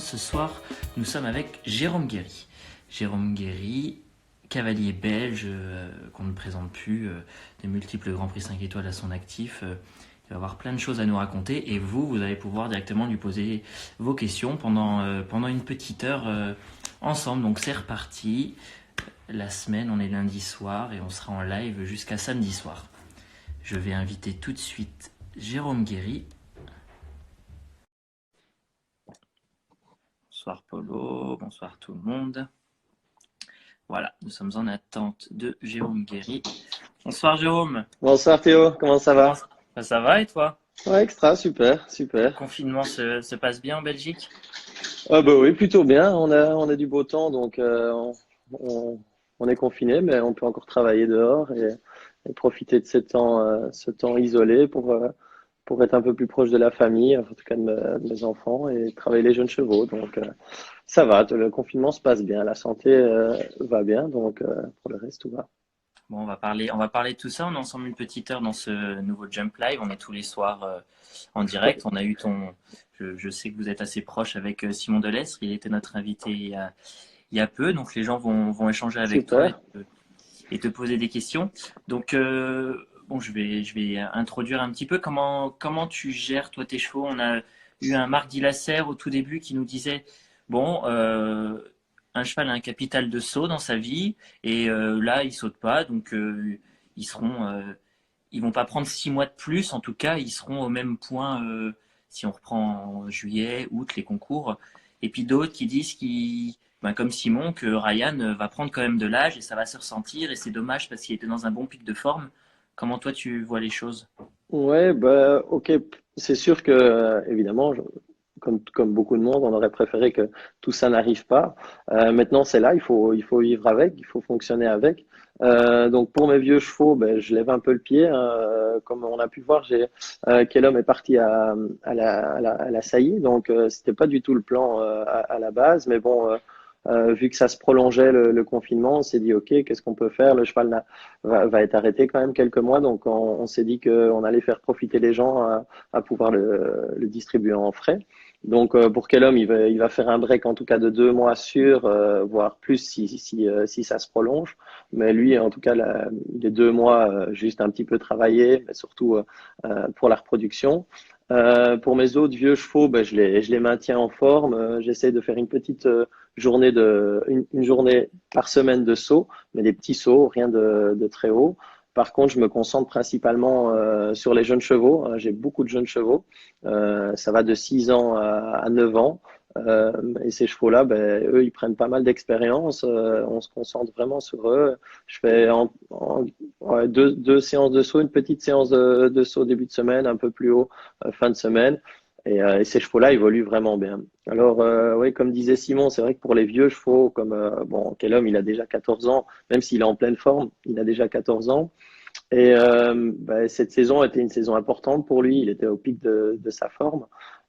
Ce soir, nous sommes avec Jérôme Guéry. Jérôme Guéry, cavalier belge, qu'on ne présente plus, des multiples Grands Prix 5 étoiles à son actif. Il va avoir plein de choses à nous raconter et vous allez pouvoir directement lui poser vos questions pendant une petite heure ensemble. Donc c'est reparti. La semaine, on est lundi soir et on sera en live jusqu'à samedi soir. Je vais inviter tout de suite Jérôme Guéry. Bonsoir Polo, bonsoir tout le monde. Voilà, nous sommes en attente de Jérôme Guéry. Bonsoir Jérôme. Bonsoir Théo, comment ça va? Ça va et toi? Ouais, extra, super, Le super. confinement se passe bien en Belgique? Ah bah oui, plutôt bien. On a du beau temps, donc on, on est confiné, mais on peut encore travailler dehors et profiter de ce temps isolé pour être un peu plus proche de la famille, en tout cas de mes enfants, et travailler les jeunes chevaux. Donc ça va, le confinement se passe bien, la santé va bien, donc pour le reste tout va. Bon, on va parler de tout ça. On est ensemble une petite heure dans ce nouveau Jump Live. On est tous les soirs en direct. On a eu je sais que vous êtes assez proche avec Simon Delestre. Il était notre invité il y a peu. Donc les gens vont échanger avec toi Super. et te poser des questions. Donc bon, je vais introduire un petit peu comment tu gères toi tes chevaux. On a eu un Marc Dillasser au tout début qui nous disait bon, un cheval a un capital de saut dans sa vie et là il saute pas, donc ils seront ils vont pas prendre 6 mois de plus. En tout cas, ils seront au même point si on reprend en juillet, août les concours. Et puis d'autres qui disent ben, comme Simon, que Ryan va prendre quand même de l'âge et ça va se ressentir et c'est dommage parce qu'il était dans un bon pic de forme. Comment toi tu vois les choses? Ouais, bah, ok, c'est sûr que, évidemment, comme beaucoup de monde, on aurait préféré que tout ça n'arrive pas. Maintenant, c'est là, il faut vivre avec, il faut fonctionner avec. Donc, pour mes vieux chevaux, ben, je lève un peu le pied, hein. Comme on a pu voir, quel homme est parti à la saillie, donc c'était pas du tout le plan à la base, mais bon. Vu que ça se prolongeait le confinement, on s'est dit ok, qu'est-ce qu'on peut faire? Le cheval va être arrêté quand même quelques mois, donc on s'est dit qu'on allait faire profiter les gens à pouvoir le distribuer en frais. Donc pour quel homme il va faire un break en tout cas de 2 mois sûr, voire plus si ça se prolonge. Mais lui en tout cas les 2 mois juste un petit peu travaillé, mais surtout pour la reproduction. Pour mes autres vieux chevaux, ben, je les maintiens en forme. J'essaie de faire une petite une journée par semaine de saut, mais des petits sauts, rien de très haut. Par contre, je me concentre principalement sur les jeunes chevaux. J'ai beaucoup de jeunes chevaux. Ça va de 6 ans à 9 ans. Euh, et ces chevaux-là, ben, eux, ils prennent pas mal d'expérience. On se concentre vraiment sur eux. Je fais ouais, deux séances de saut, une petite séance de saut début de semaine, un peu plus haut fin de semaine. Et ces chevaux-là évoluent vraiment bien. Alors, oui, comme disait Simon, c'est vrai que pour les vieux chevaux, comme bon, quel homme, il a déjà 14 ans, même s'il est en pleine forme, il a déjà 14 ans. Et bah, cette saison était une saison importante pour lui. Il était au pic de sa forme.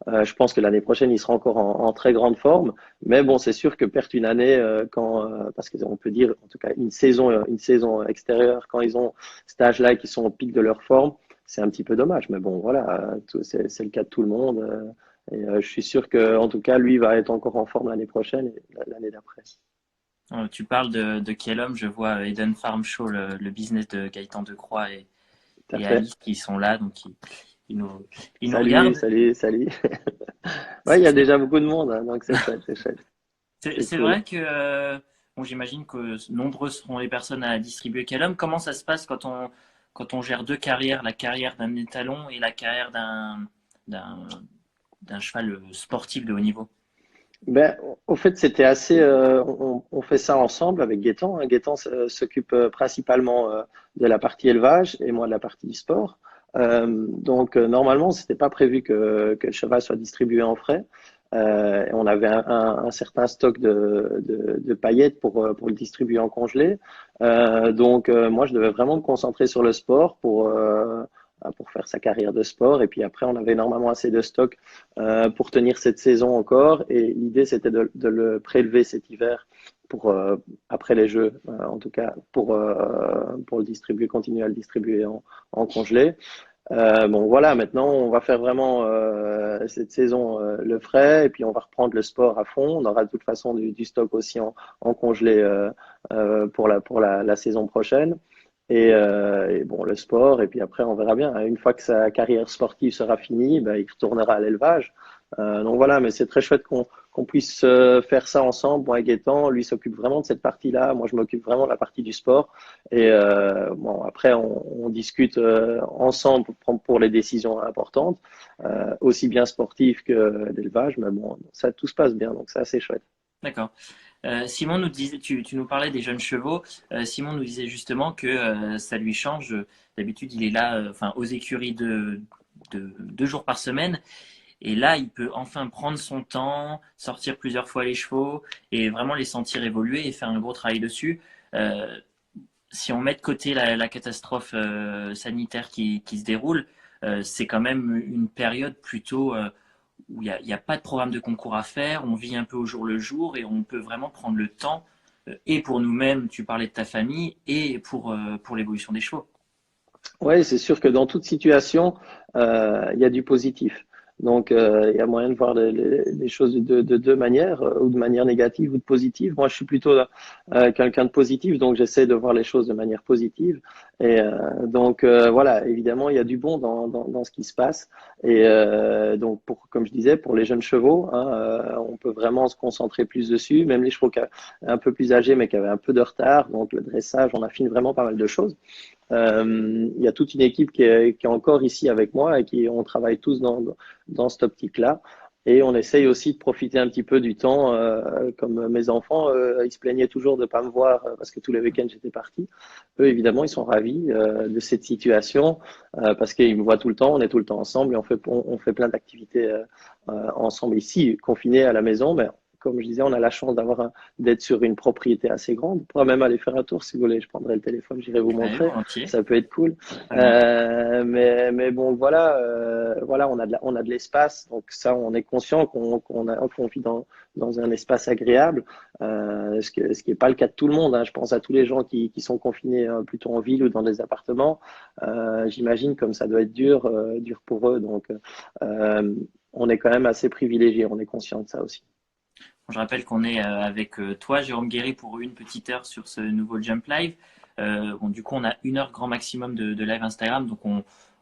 Je pense que l'année prochaine, il sera encore en très grande forme. Mais bon, c'est sûr que perdre une année parce qu'on peut dire, en tout cas, une saison extérieure quand ils ont cet âge-là et qu'ils sont au pic de leur forme, c'est un petit peu dommage. Mais bon, voilà, c'est le cas de tout le monde. Je suis sûr que, en tout cas, lui va être encore en forme l'année prochaine et l'année d'après. Tu parles de quel homme? Je vois Eden Farm Show, le business de Gaëtan Decroix Tout à et fait. Alice qui sont là, donc ils ils nous Salut, regardent. salut, salut. Ouais, il y a déjà beaucoup de monde, hein, donc c'est chouette, c'est chouette. C'est C'est cool. vrai que bon, j'imagine que nombreuses seront les personnes à distribuer Calum. Comment ça se passe quand on gère deux carrières, la carrière d'un étalon et la carrière d'un d'un cheval sportif de haut niveau? Ben, au fait, c'était assez. On fait ça ensemble avec Gaëtan, hein. Gaëtan s'occupe principalement de la partie élevage et moi de la partie sport. Donc normalement, c'était pas prévu que le cheval soit distribué en frais. On avait un certain stock de paillettes pour le distribuer en congelé. Donc moi, je devais vraiment me concentrer sur le sport pour faire sa carrière de sport. Et puis après, on avait normalement assez de stock pour tenir cette saison encore. Et l'idée, c'était de le prélever cet hiver pour après les Jeux, en tout cas pour le distribuer, continuer à le distribuer en congelé. Bon, voilà, maintenant, on va faire vraiment cette saison le frais et puis on va reprendre le sport à fond. On aura de toute façon du stock aussi en congelé pour la saison prochaine. Et bon, le sport, et puis après, on verra bien. Une fois que sa carrière sportive sera finie, ben, il retournera à l'élevage. Donc voilà, mais c'est très chouette qu'on puisse faire ça ensemble. Moi et Gaëtan, lui s'occupe vraiment de cette partie-là. Moi, je m'occupe vraiment de la partie du sport. Et bon, après, on discute ensemble pour les décisions importantes, aussi bien sportives que d'élevage. Mais bon, ça, tout se passe bien, donc c'est assez chouette. D'accord. Simon nous disait, tu nous parlais des jeunes chevaux. Simon nous disait justement que ça lui change. D'habitude, il est là, enfin, aux écuries de 2 jours par semaine. Et là, il peut enfin prendre son temps, sortir plusieurs fois les chevaux et vraiment les sentir évoluer et faire un gros travail dessus. Euh, Si on met de côté la catastrophe sanitaire qui se déroule, c'est quand même une période plutôt où il y a pas de programme de concours à faire, on vit un peu au jour le jour et on peut vraiment prendre le temps, et pour nous-mêmes, tu parlais de ta famille, et pour l'évolution des chevaux. Oui, c'est sûr que dans toute situation, il y a du positif. Donc, il y a moyen de voir les choses de deux manières, ou de manière négative ou de positive. Moi, je suis plutôt quelqu'un de positif, donc j'essaie de voir les choses de manière positive. Et donc, voilà, évidemment, il y a du bon dans ce qui se passe. Et donc, comme je disais, pour les jeunes chevaux, hein, on peut vraiment se concentrer plus dessus. Même les chevaux un peu plus âgés, mais qui avaient un peu de retard. Donc, le dressage, on affine vraiment pas mal de choses. Il y a toute une équipe qui est encore ici avec moi et on travaille tous dans cette optique-là. Et on essaye aussi de profiter un petit peu du temps, comme mes enfants, ils se plaignaient toujours de pas me voir parce que tous les week-ends j'étais parti. Eux, évidemment, ils sont ravis de cette situation parce qu'ils me voient tout le temps, on est tout le temps ensemble et on fait plein d'activités ensemble ici, confinés à la maison. Mais comme je disais, on a la chance d'être sur une propriété assez grande. On pourra même aller faire un tour si vous voulez. Je prendrai le téléphone, j'irai vous Ouais, montrer. volontiers. Ça peut être cool. Vraiment. Mais bon, voilà, voilà, on a de l'espace. Donc ça, on est conscient qu'on vit dans un espace agréable, ce qui est pas le cas de tout le monde. Hein. Je pense à tous les gens qui sont confinés plutôt en ville ou dans des appartements. J'imagine comme ça doit être dur pour eux. Donc, on est quand même assez privilégiés. On est conscient de ça aussi. Je rappelle qu'on est avec toi, Jérôme Guéry, pour une petite heure sur ce nouveau Jump Live. Bon, du coup, on a 1 heure grand maximum de live Instagram, donc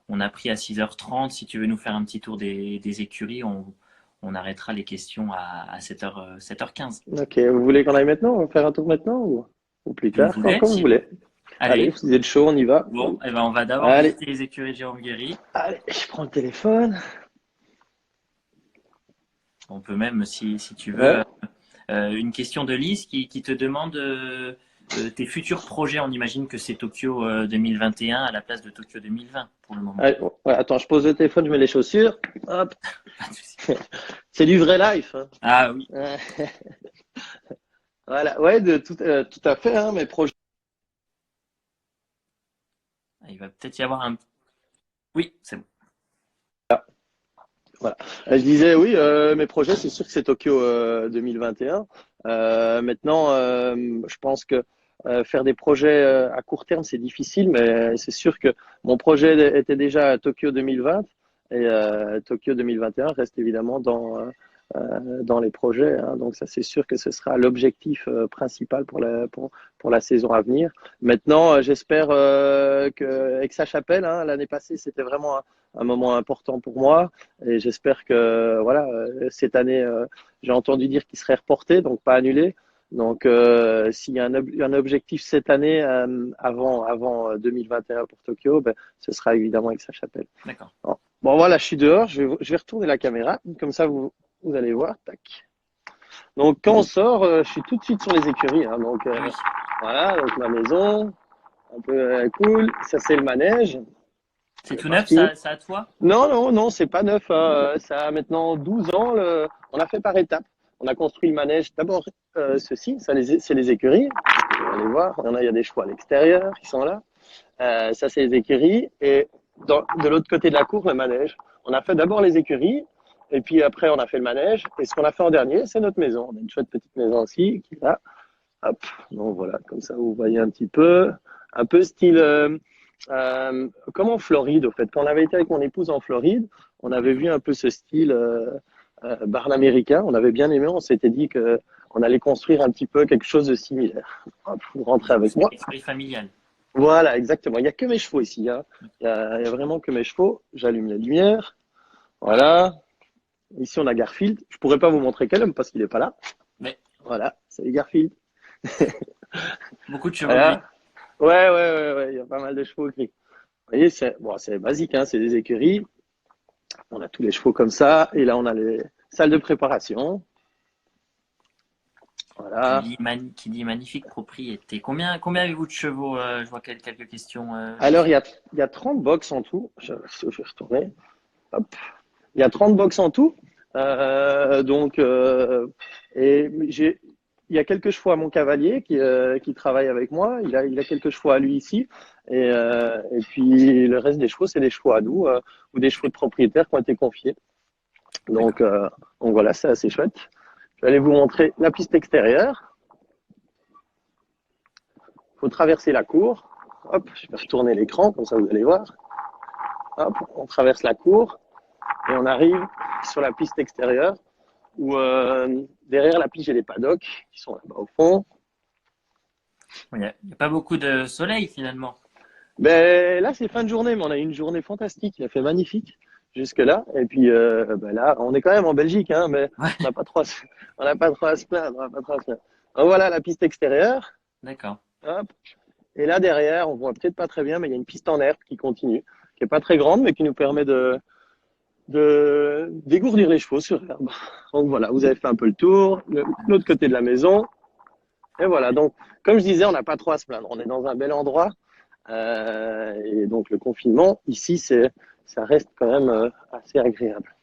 on a pris à 6h30. Si tu veux nous faire un petit tour des écuries, on arrêtera les questions à 7h15. Ok, vous voulez qu'on aille maintenant? On va faire un tour maintenant ou plus Si vous tard, voulez, comme vous voulez. Allez, allez. vous êtes chaud, on y va. Bon, eh ben, on va d'abord Allez, visiter les écuries de Jérôme Guéry. allez, je prends le téléphone. On peut même, si tu veux, Ouais. une question de Lise qui te demande tes futurs projets. On imagine que c'est Tokyo 2021 à la place de Tokyo 2020 pour le moment. Allez, ouais, attends, je pose le téléphone, je mets les chaussures. Hop. Pas de souci. C'est du vrai life. Hein. Ah oui, Ouais. Voilà, ouais, tout à fait, hein, mes projets. il va peut-être y avoir un. Oui, c'est bon. Voilà. Je disais, oui, mes projets, c'est sûr que c'est Tokyo 2021. Maintenant, je pense que faire des projets à court terme, c'est difficile, mais c'est sûr que mon projet était déjà à Tokyo 2020 et Tokyo 2021 reste évidemment dans les projets. Hein. Donc ça, c'est sûr que ce sera l'objectif principal pour la saison à venir. Maintenant, j'espère que Aix-la-Chapelle, hein, l'année passée, c'était vraiment un moment important pour moi. Et j'espère que voilà, cette année, j'ai entendu dire qu'il serait reporté, donc pas annulé. Donc, s'il y a un objectif cette année avant 2021 pour Tokyo, ben, ce sera évidemment avec sa chapelle. D'accord. Bon, voilà, je suis dehors. Je vais retourner la caméra. Comme ça, vous allez voir. Tac. Donc, quand on sort, je suis tout de suite sur les écuries. Hein, donc, Ah oui. voilà, donc ma maison, un peu cool. Ça, c'est le manège. C'est Le tout neuf, parking. ça à toi? Non, non, non, c'est pas neuf. Hein. Ça a maintenant 12 ans. On a fait par étapes. On a construit le manège. D'abord, ceci, c'est les écuries. Vous allez voir, il y a des chevaux à l'extérieur qui sont là. Ça, c'est les écuries. Et de l'autre côté de la cour, le manège. On a fait d'abord les écuries. Et puis après, on a fait le manège. Et ce qu'on a fait en dernier, c'est notre maison. On a une chouette petite maison aussi qui est là. Hop. Donc voilà, comme ça, vous voyez un petit peu. Un peu style Comme en Floride, au fait. Quand on avait été avec mon épouse en Floride, on avait vu un peu ce style barn américain. On avait bien aimé. On s'était dit que on allait construire un petit peu quelque chose de similaire. Hop, vous rentrez avec moi. Esprit familial. Voilà, exactement. Il n'y a que mes chevaux ici, hein. Il y a vraiment que mes chevaux. J'allume la lumière. Voilà. Ici, on a Garfield. Je pourrais pas vous montrer quel homme parce qu'il n'est pas là. Mais Voilà, c'est Garfield. beaucoup de chevaux gris. Voilà. Ouais. Il y a pas mal de chevaux gris. Vous voyez, c'est basique, hein. C'est des écuries. On a tous les chevaux comme ça. Et là, on a les salles de préparation. Voilà. Qui dit magnifique propriété. Combien avez-vous de chevaux? Je vois quelques questions. Alors, il y a 30 box en tout. Je vais retourner. Hop. Il y a 30 box en tout. Donc, et il y a quelques chevaux à mon cavalier qui travaille avec moi. Il a quelques chevaux à lui ici. Et puis, le reste des chevaux, c'est des chevaux à nous ou des chevaux de propriétaires qui ont été confiés. Donc, donc voilà, c'est assez chouette. Je vais aller vous montrer la piste extérieure. Il faut traverser la cour. Hop, je vais retourner l'écran, comme ça vous allez voir. Hop, on traverse la cour et on arrive sur la piste extérieure où derrière la piste, j'ai les paddocks qui sont là-bas au fond. Il n'y a pas beaucoup de soleil finalement. Ben, là, c'est fin de journée, mais on a eu une journée fantastique. Il a fait magnifique jusque-là. Et puis ben là, on est quand même en Belgique, hein, mais Ouais, on n'a pas trop, on n'a pas trop à se plaindre. On n'a pas trop à se plaindre. Donc, voilà la piste extérieure. d'accord. Hop. Et là, derrière, on voit peut-être pas très bien, mais il y a une piste en herbe qui continue, qui est pas très grande, mais qui nous permet de dégourdir les chevaux sur l'herbe. Donc voilà, vous avez fait un peu le tour, l'autre côté de la maison. Et voilà, donc comme je disais, on n'a pas trop à se plaindre. On est dans un bel endroit. Et donc le confinement, ici, ça reste quand même assez agréable.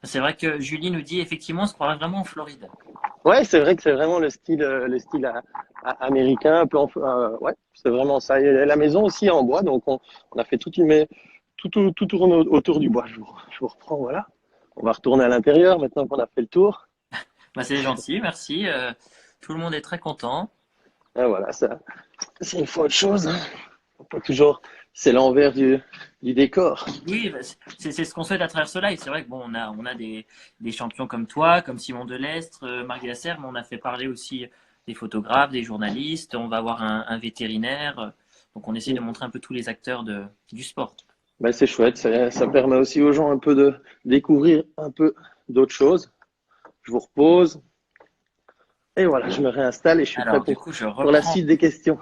C'est vrai que Julie nous dit effectivement, on se croirait vraiment en Floride. Ouais, c'est vrai que c'est vraiment le style américain, un peu ouais, c'est vraiment ça. Et la maison aussi est en bois, donc on a fait tout tourne autour du bois. Je vous reprends, voilà. On va retourner à l'intérieur maintenant qu'on a fait le tour. Bah, c'est gentil, merci. Tout le monde est très content. Et voilà, ça, c'est une fois autre chose, hein. On peut toujours, c'est l'envers du décor. Oui, bah, c'est ce qu'on souhaite à travers ce live. C'est vrai que bon, on a des champions comme toi, comme Simon Delestre, Marc Lasserre, mais on a fait parler aussi des photographes, des journalistes. On va avoir un vétérinaire. Donc on essaie de montrer un peu tous les acteurs du sport. Ben, c'est chouette, ça permet aussi aux gens un peu de découvrir un peu d'autres choses. Je vous repose. Et voilà, je me réinstalle et je suis prêt Alors, du coup, pour la suite des questions.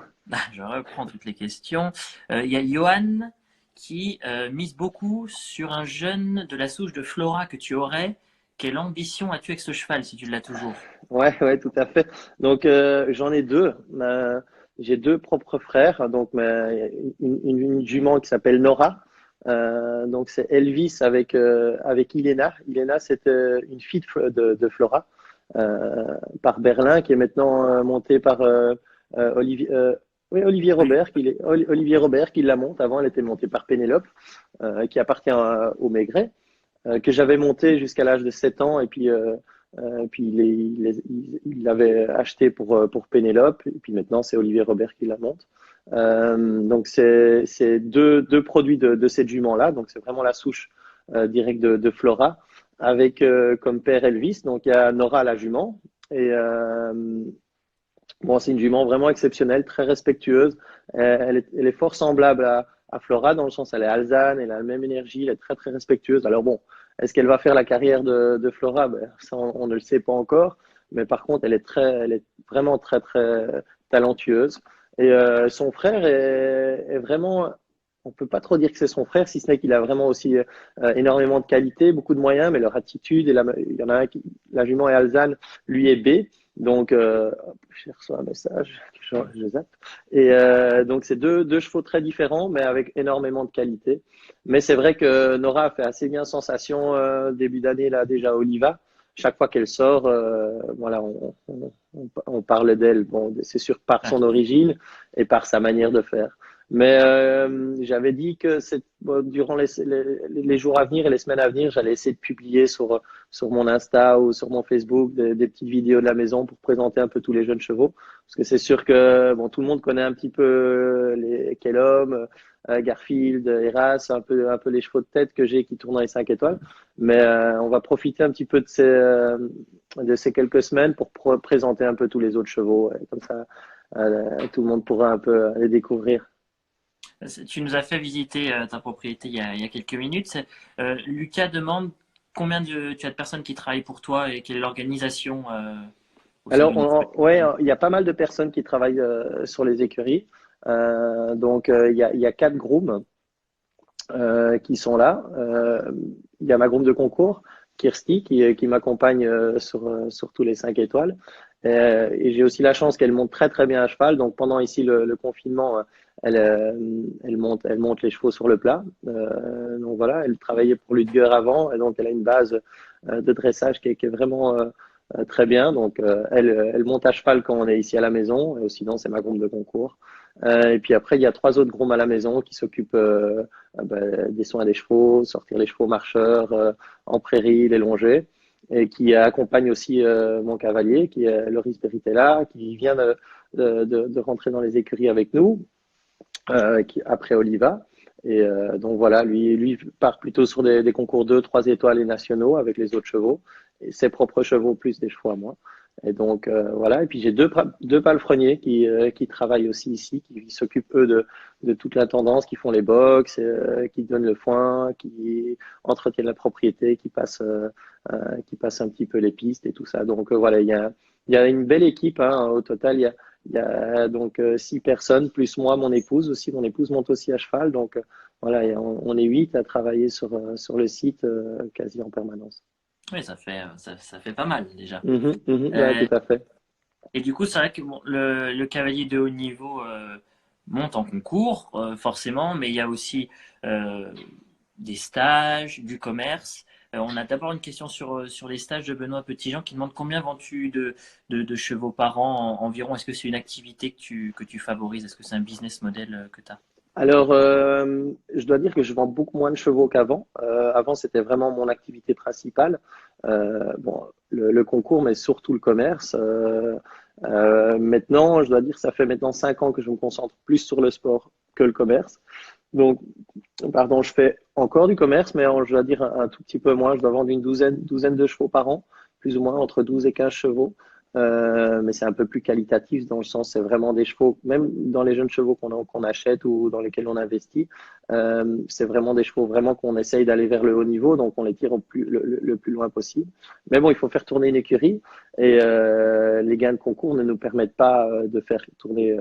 je reprends toutes les questions. Il y a Johan qui mise beaucoup sur un jeune de la souche de Flora que tu aurais. Quelle ambition as-tu avec ce cheval si tu l'as toujours? Ouais, tout à fait. Donc, j'en ai deux. J'ai deux propres frères. Donc, une jument qui s'appelle Nora. Donc, c'est Elvis avec Ilena. Ilena, c'est une fille de Flora par Berlin qui est maintenant montée par Olivier. Oui, Olivier Oui. Robert, Olivier Robert qui la monte. Avant, elle était montée par Pénélope, qui appartient au Maigret, que j'avais monté jusqu'à l'âge de 7 ans. Et puis il l'avait acheté pour Pénélope. Et puis maintenant, c'est Olivier Robert qui la monte. Donc, c'est deux produits de cette jument-là. Donc, c'est vraiment la souche directe de Flora, avec comme père Elvis. Donc, il y a Nora la jument. Et bon, c'est une jument vraiment exceptionnelle, très respectueuse. Elle est fort semblable à Flora, dans le sens elle est alezane, elle a la même énergie, elle est très très respectueuse. Alors bon, est-ce qu'elle va faire la carrière de Flora? Ben, ça, on ne le sait pas encore. Mais par contre, elle est vraiment très très talentueuse. Et son frère est vraiment, on peut pas trop dire que c'est son frère, si ce n'est qu'il a vraiment aussi énormément de qualités, beaucoup de moyens, mais leur attitude, il y en a un la jument est alezane, lui est B. Donc, je reçois un message, je zappe. Et donc, c'est deux chevaux très différents, mais avec énormément de qualité. Mais c'est vrai que Nora a fait assez bien sensation début d'année, là, déjà à Oliva. Chaque fois qu'elle sort, voilà, on parle d'elle. Bon, c'est sûr par son origine et par sa manière de faire. Mais j'avais dit que durant les jours à venir et les semaines à venir, j'allais essayer de publier sur mon Insta ou sur mon Facebook des petites vidéos de la maison pour présenter un peu tous les jeunes chevaux. Parce que c'est sûr que bon, tout le monde connaît un petit peu les Kellum, Garfield, Heras, un peu les chevaux de tête que j'ai qui tournent dans les 5 étoiles. Mais on va profiter un petit peu de ces quelques semaines pour présenter un peu tous les autres chevaux. Comme ça, tout le monde pourra un peu les découvrir. Tu nous as fait visiter ta propriété il y a quelques minutes. Lucas demande tu as de personnes qui travaillent pour toi et quelle est l'organisation au sein Alors, d'une ouais, écurie? il y a pas mal de personnes qui travaillent sur les écuries. Donc, il y a 4 grooms qui sont là. Il y a ma groom de concours, Kirsty, qui m'accompagne sur tous les 5 étoiles. Et j'ai aussi la chance qu'elle monte très très bien à cheval. Donc pendant ici le confinement, elle monte les chevaux sur le plat. Donc voilà, elle travaillait pour Ludger avant, et donc elle a une base de dressage qui est vraiment très bien. Donc elle monte à cheval quand on est ici à la maison, et sinon c'est ma groom de concours. Et puis après, il y a 3 autres grooms à la maison qui s'occupent des soins des chevaux, sortir les chevaux marcheurs en prairie, les longer, et qui accompagne aussi mon cavalier, qui est Loris Beritella, qui vient de rentrer dans les écuries avec nous, après Oliva. Et donc voilà, lui part plutôt sur des concours 2, 3 étoiles et nationaux avec les autres chevaux, et ses propres chevaux plus des chevaux à moi. Et donc voilà, et puis j'ai deux palefreniers qui travaillent aussi ici, qui s'occupent eux de toute la tendance, qui font les box, qui donnent le foin, qui entretiennent la propriété, qui passent un petit peu les pistes et tout ça. Donc voilà, il y a une belle équipe, hein. Au total, il y a donc 6 personnes, plus moi, mon épouse aussi. Mon épouse monte aussi à cheval. Donc voilà, on est 8 à travailler sur le site quasi en permanence. Oui, ça fait pas mal déjà. Mhm, mhm, ouais, Euh, tout à fait. et du coup, c'est vrai que bon, le cavalier de haut niveau monte en concours, forcément, mais il y a aussi euh, des stages, du commerce. On a d'abord une question sur les stages de Benoît Petitjean qui demande combien vends-tu de chevaux par an environ? Est-ce que c'est une activité que tu favorises? Est-ce que c'est un business model que tu as? Alors, je dois dire que je vends beaucoup moins de chevaux qu'avant. Avant, c'était vraiment mon activité principale. Bon, le concours, mais surtout le commerce. Maintenant, je dois dire, ça fait maintenant 5 ans que je me concentre plus sur le sport que le commerce. Donc, pardon, je fais encore du commerce, mais je dois dire un tout petit peu moins. Je dois vendre une douzaine de chevaux par an, plus ou moins entre 12 et 15 chevaux. Mais c'est un peu plus qualitatif dans le sens, c'est vraiment des chevaux, même dans les jeunes chevaux qu'on achète ou dans lesquels on investit, c'est vraiment des chevaux vraiment qu'on essaye d'aller vers le haut niveau, donc on les tire le plus loin possible. Mais bon, il faut faire tourner une écurie et les gains de concours ne nous permettent pas de faire tourner.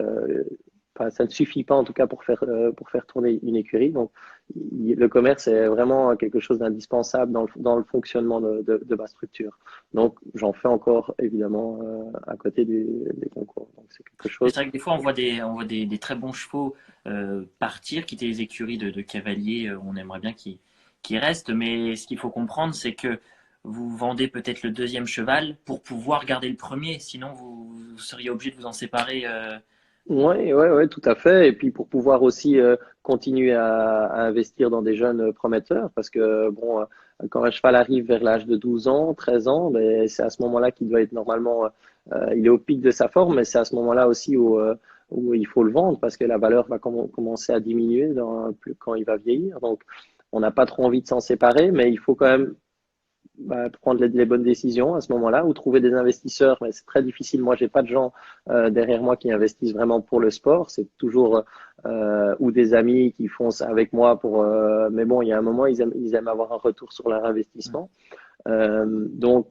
Enfin, ça ne suffit pas en tout cas pour faire tourner une écurie. Donc, le commerce est vraiment quelque chose d'indispensable dans le fonctionnement de ma structure. Donc, j'en fais encore évidemment à côté des concours. Donc, c'est quelque Mais chose. c'est vrai que des fois, on voit des très bons chevaux partir, quitter les écuries de cavaliers. On aimerait bien qu'ils restent, mais ce qu'il faut comprendre, c'est que vous vendez peut-être le deuxième cheval pour pouvoir garder le premier. Sinon, vous seriez obligé de vous en séparer. Oui, ouais, ouais, tout à fait. Et puis pour pouvoir aussi continuer à investir dans des jeunes prometteurs, parce que bon, quand un cheval arrive vers l'âge de 12 ans, 13 ans, ben, c'est à ce moment-là qu'il doit être normalement, il est au pic de sa forme, mais c'est à ce moment-là aussi où il faut le vendre, parce que la valeur va commencer à diminuer quand il va vieillir. Donc, on n'a pas trop envie de s'en séparer, mais il faut quand même prendre les bonnes décisions à ce moment-là ou trouver des investisseurs. Mais c'est très difficile. Moi, j'ai pas de gens derrière moi qui investissent vraiment pour le sport. C'est toujours ou des amis qui font ça avec moi pour. Mais bon, il y a un moment, ils aiment avoir un retour sur leur investissement. Donc,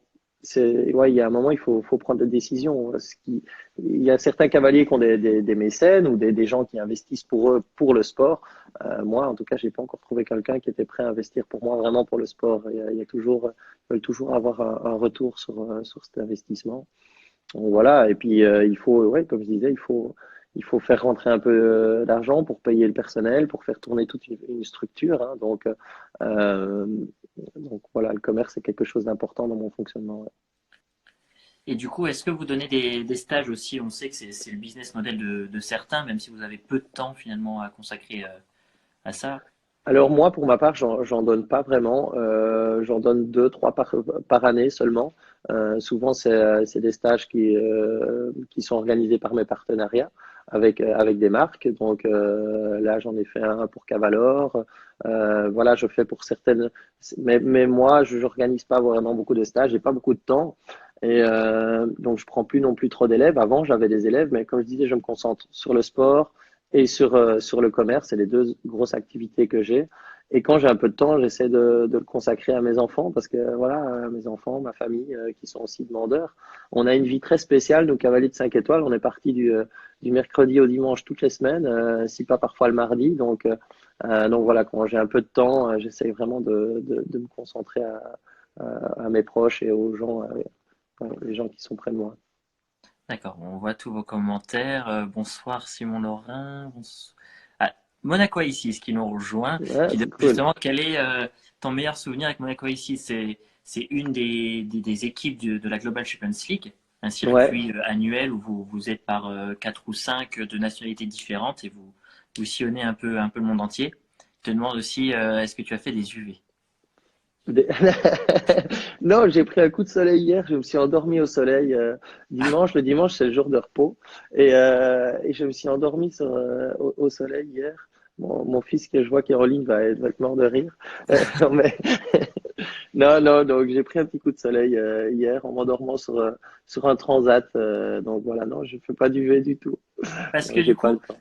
ouais, il y a un moment, faut prendre des décisions. Il y a certains cavaliers qui ont des mécènes ou des gens qui investissent pour eux, pour le sport. Moi, en tout cas, j'ai pas encore trouvé quelqu'un qui était prêt à investir pour moi vraiment pour le sport. Il y a toujours, ils veulent toujours avoir un retour sur cet investissement. Donc, voilà. Et puis, il faut, ouais, comme je disais, il faut faire rentrer un peu d'argent pour payer le personnel, pour faire tourner toute une structure, hein. Euh, donc voilà, le commerce est quelque chose d'important dans mon fonctionnement. Ouais. Et du coup, est-ce que vous donnez des stages aussi? On sait que c'est le business model de certains, même si vous avez peu de temps finalement à consacrer à ça. Alors moi, pour ma part, j'en donne pas vraiment. J'en donne deux, trois par année seulement. Souvent, c'est des stages qui sont organisés par mes partenariats avec des marques. Donc là, j'en ai fait un pour Cavalor. Voilà, je fais pour certaines. Mais moi, je n'organise pas vraiment beaucoup de stages. J'ai pas beaucoup de temps. Et donc, je prends plus non plus trop d'élèves. Avant, j'avais des élèves, mais comme je disais, je me concentre sur le sport et sur le commerce. C'est les deux grosses activités que j'ai. Et quand j'ai un peu de temps, j'essaie de le consacrer à mes enfants parce que voilà, mes enfants, ma famille, qui sont aussi demandeurs. On a une vie très spéciale, nous, cavaliers de 5 étoiles. On est parti du mercredi au dimanche toutes les semaines, si pas parfois le mardi. Donc voilà, quand j'ai un peu de temps, j'essaie vraiment de me concentrer à mes proches et aux gens, les gens qui sont près de moi. D'accord, on voit tous vos commentaires. Bonsoir Simon Laurin. Ah, Monaco ici, ce qui nous rejoint, Ouais, qui demande cool. justement quel est ton meilleur souvenir avec Monaco ici. C'est une des équipes de la Global Champions League, un Ouais. circuit annuel où vous êtes par quatre ou cinq de nationalités différentes et vous sillonnez un peu le monde entier. Je te demande aussi, est-ce que tu as fait des UV? Des- Non, j'ai pris un coup de soleil hier. Je me suis endormi au soleil dimanche. Le dimanche, c'est le jour de repos. Et je me suis endormi au soleil hier. Mon fils, que je vois qui est en ligne, va être mort de rire. Non, mais non, donc j'ai pris un petit coup de soleil hier en m'endormant sur un transat. Donc voilà, non, je fais pas du V du tout. Parce Non, que j'ai du pas le coup, temps.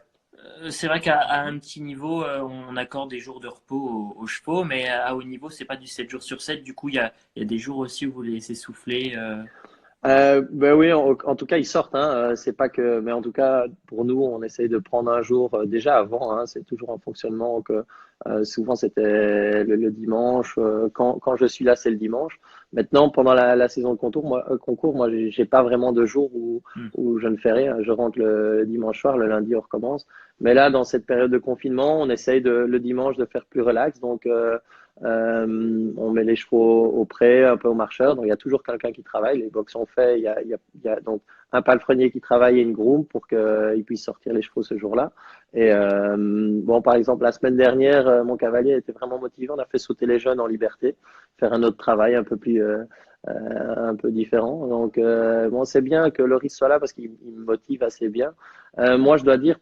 c'est vrai qu'à un petit niveau, on accorde des jours de repos aux chevaux, mais à haut niveau, c'est pas du 7 jours sur 7. Du coup, il y a des jours aussi où vous les laissez souffler. Ben oui, en tout cas, ils sortent. Hein, c'est pas que, mais en tout cas, pour nous, on essaye de prendre un jour déjà avant. Hein, c'est toujours un fonctionnement que souvent c'était le dimanche. Quand je suis là, c'est le dimanche. Maintenant, pendant la saison de concours, moi, j'ai pas vraiment de jour Hmm. où je ne fais rien. Je rentre le dimanche soir, le lundi, on recommence. Mais là, dans cette période de confinement, on essaye le dimanche de faire plus relax. Donc on met les chevaux au pré, un peu au marcheur. Donc, il y a toujours quelqu'un qui travaille. Les box sont faits. Il y a donc un palefrenier qui travaille et une groom pour qu'ils puissent sortir les chevaux ce jour-là. Et bon, par exemple, la semaine dernière, mon cavalier était vraiment motivé. On a fait sauter les jeunes en liberté, faire un autre travail un peu différent. Donc, bon, c'est bien que Loris soit là parce qu'il me motive assez bien. Moi, je dois dire,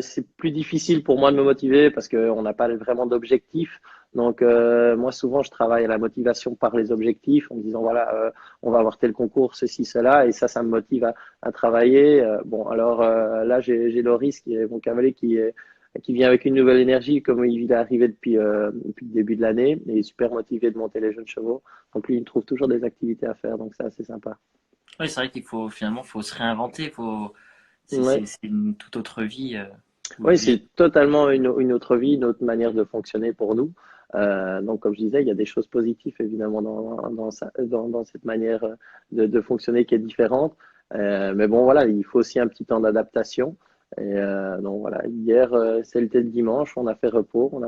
c'est plus difficile pour moi de me motiver parce qu'on n'a pas vraiment d'objectif. Donc, moi, souvent, je travaille à la motivation par les objectifs en me disant, voilà, on va avoir tel concours, ceci, cela, et ça me motive à travailler. Bon, alors là, j'ai Loris, qui est mon cavalier, qui vient avec une nouvelle énergie, comme il est arrivé depuis le début de l'année, et il est super motivé de monter les jeunes chevaux. Donc, lui, il trouve toujours des activités à faire, donc ça, c'est sympa. Oui, c'est vrai qu'il faut finalement faut se réinventer. Ouais. C'est une toute autre vie que vous Oui, vivez. c'est totalement une autre vie, une autre manière de fonctionner pour nous. Donc, comme je disais, il y a des choses positives évidemment dans cette manière de fonctionner qui est différente. Mais bon, voilà, il faut aussi un petit temps d'adaptation. Et donc voilà, hier, c'était le dimanche, on a fait repos, on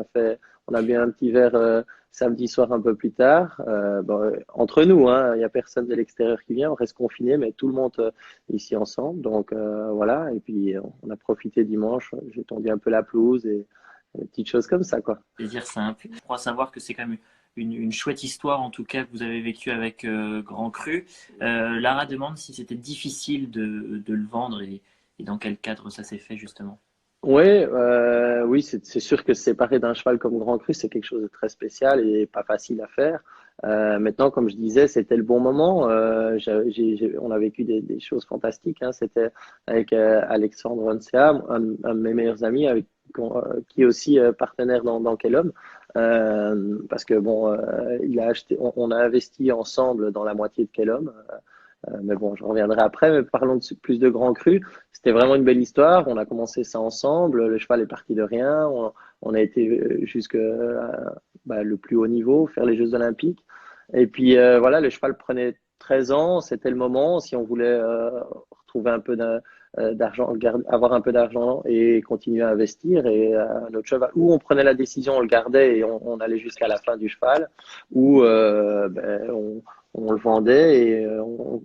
a bu un petit verre samedi soir un peu plus tard. Bon, entre nous, hein, il n'y a personne de l'extérieur qui vient, on reste confiné, mais tout le monde ici ensemble. Donc voilà, et puis on a profité dimanche, j'ai tendu un peu la pelouse et des petites choses comme ça, quoi. Plaisir simple. Je crois savoir que c'est quand même une chouette histoire, en tout cas, que vous avez vécue avec Grand Cru. Lara demande si c'était difficile de le vendre et dans quel cadre ça s'est fait, justement. Ouais, oui, c'est sûr que se séparer d'un cheval comme Grand Cru, c'est quelque chose de très spécial et pas facile à faire. Maintenant, comme je disais, c'était le bon moment. On a vécu des choses fantastiques. Hein. C'était avec Alexandre Onsea, un de mes meilleurs amis, qui est aussi partenaire dans Quel Homme. Parce que bon, il a acheté, on a investi ensemble dans la moitié de Quel Homme. Mais bon, je reviendrai après. Mais parlons plus de Grand Cru. C'était vraiment une belle histoire. On a commencé ça ensemble. Le cheval est parti de rien. On a été jusque le plus haut niveau, faire les Jeux Olympiques. Et puis voilà, le cheval prenait 13 ans. C'était le moment. Si on voulait retrouver un peu d'argent, avoir un peu d'argent et continuer à investir. Et un autre cheval, ou on prenait la décision, on le gardait et on allait jusqu'à la fin du cheval, ou on le vendait et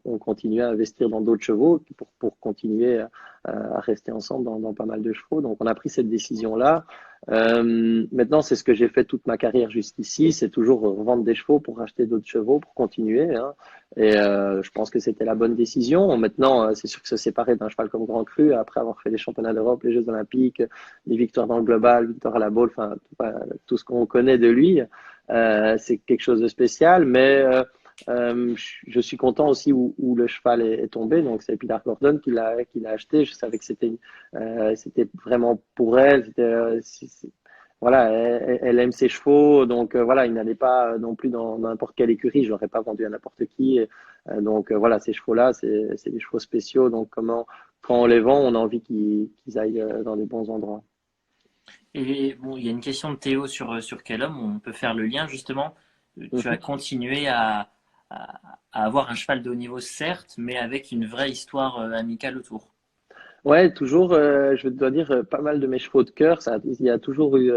on continuait à investir dans d'autres chevaux pour continuer à rester ensemble dans pas mal de chevaux. Donc on a pris cette décision-là. Maintenant, c'est ce que j'ai fait toute ma carrière jusqu'ici, c'est toujours revendre des chevaux pour acheter d'autres chevaux, pour continuer, hein. Et je pense que c'était la bonne décision. Maintenant, c'est sûr que se séparer d'un cheval comme Grand Cru, après avoir fait les championnats d'Europe, les Jeux olympiques, les victoires dans le global, victoire à la balle, enfin tout ce qu'on connaît de lui, c'est quelque chose de spécial. Mais je suis content aussi où le cheval est tombé. Donc c'est Pilar Gordon qui l'a acheté. Je savais que c'était vraiment pour elle. Voilà, elle aime ses chevaux, donc voilà, il n'allait pas non plus dans n'importe quelle écurie. Je l'aurais pas vendu à n'importe qui. Donc voilà, ces chevaux-là, c'est des chevaux spéciaux. Donc quand on les vend, on a envie qu'ils aillent dans des bons endroits. Et bon, il y a une question de Théo sur quel homme on peut faire le lien justement. Tu as continué à, à avoir un cheval de haut niveau, certes, mais avec une vraie histoire amicale autour. Ouais, toujours, je dois dire, pas mal de mes chevaux de cœur, il y a toujours eu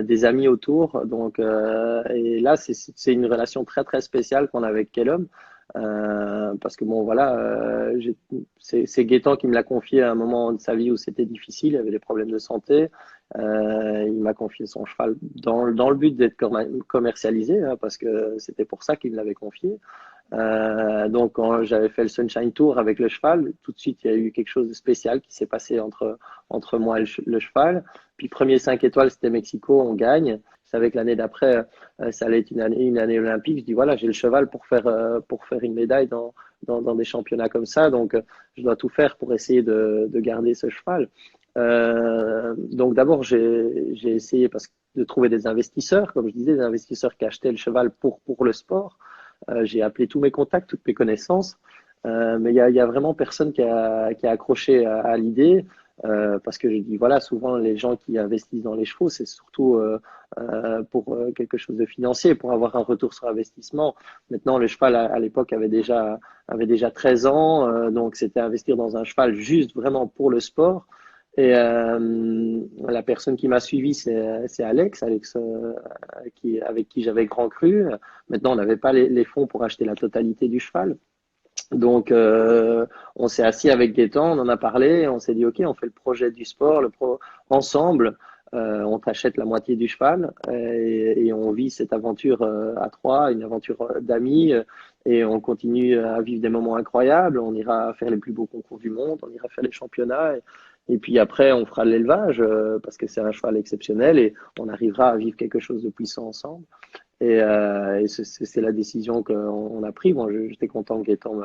des amis autour. Donc, et là, c'est une relation très, très spéciale qu'on a avec Kellum. Parce que bon, voilà, c'est Gaëtan qui me l'a confié à un moment de sa vie où c'était difficile, il avait des problèmes de santé. Il m'a confié son cheval dans le but d'être commercialisé, hein, parce que c'était pour ça qu'il me l'avait confié. Donc, quand j'avais fait le Sunshine Tour avec le cheval, tout de suite, il y a eu quelque chose de spécial qui s'est passé entre moi et le cheval. Puis, premier 5 étoiles, c'était Mexico, on gagne. Je savais que l'année d'après, ça allait être une année olympique. Je dis, voilà, j'ai le cheval pour faire une médaille dans des championnats comme ça. Donc, je dois tout faire pour essayer de garder ce cheval. Donc, d'abord, j'ai essayé de trouver des investisseurs, comme je disais, des investisseurs qui achetaient le cheval pour le sport. J'ai appelé tous mes contacts, toutes mes connaissances, mais il y a vraiment personne qui a accroché à l'idée, parce que je dis, voilà, souvent les gens qui investissent dans les chevaux, c'est surtout pour quelque chose de financier, pour avoir un retour sur investissement. Maintenant, le cheval à l'époque avait déjà 13 ans, donc c'était investir dans un cheval juste vraiment pour le sport. Et la personne qui m'a suivi, c'est Alex, avec qui j'avais grand cru. Maintenant, on n'avait pas les fonds pour acheter la totalité du cheval. Donc, on s'est assis avec Gaëtan, on en a parlé, on s'est dit, OK, on fait le projet du sport, ensemble. On t'achète la moitié du cheval et on vit cette aventure à trois, une aventure d'amis, et on continue à vivre des moments incroyables. On ira faire les plus beaux concours du monde, on ira faire les championnats. Et puis après, on fera de l'élevage parce que c'est un cheval exceptionnel et on arrivera à vivre quelque chose de puissant ensemble. Et c'est la décision qu'on a prise. Bon, j'étais content que Gaëtan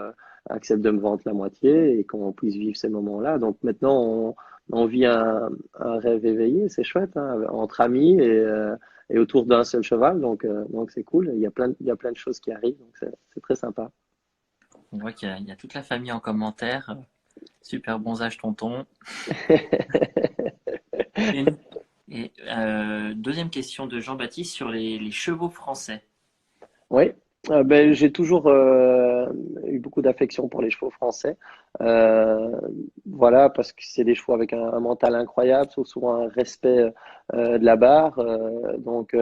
accepte de me vendre la moitié et qu'on puisse vivre ces moments-là. Donc maintenant, on vit un rêve éveillé, c'est chouette, hein, entre amis et autour d'un seul cheval. Donc c'est cool. Il y a plein de choses qui arrivent. Donc c'est très sympa. On voit qu'il y a toute la famille en commentaire. Super bons âges, tonton. Et, deuxième question de Jean-Baptiste sur les chevaux français. Oui, ben, j'ai toujours eu beaucoup d'affection pour les chevaux français. Euh, voilà, parce que c'est des chevaux avec un mental incroyable, souvent un respect de la barre. Donc,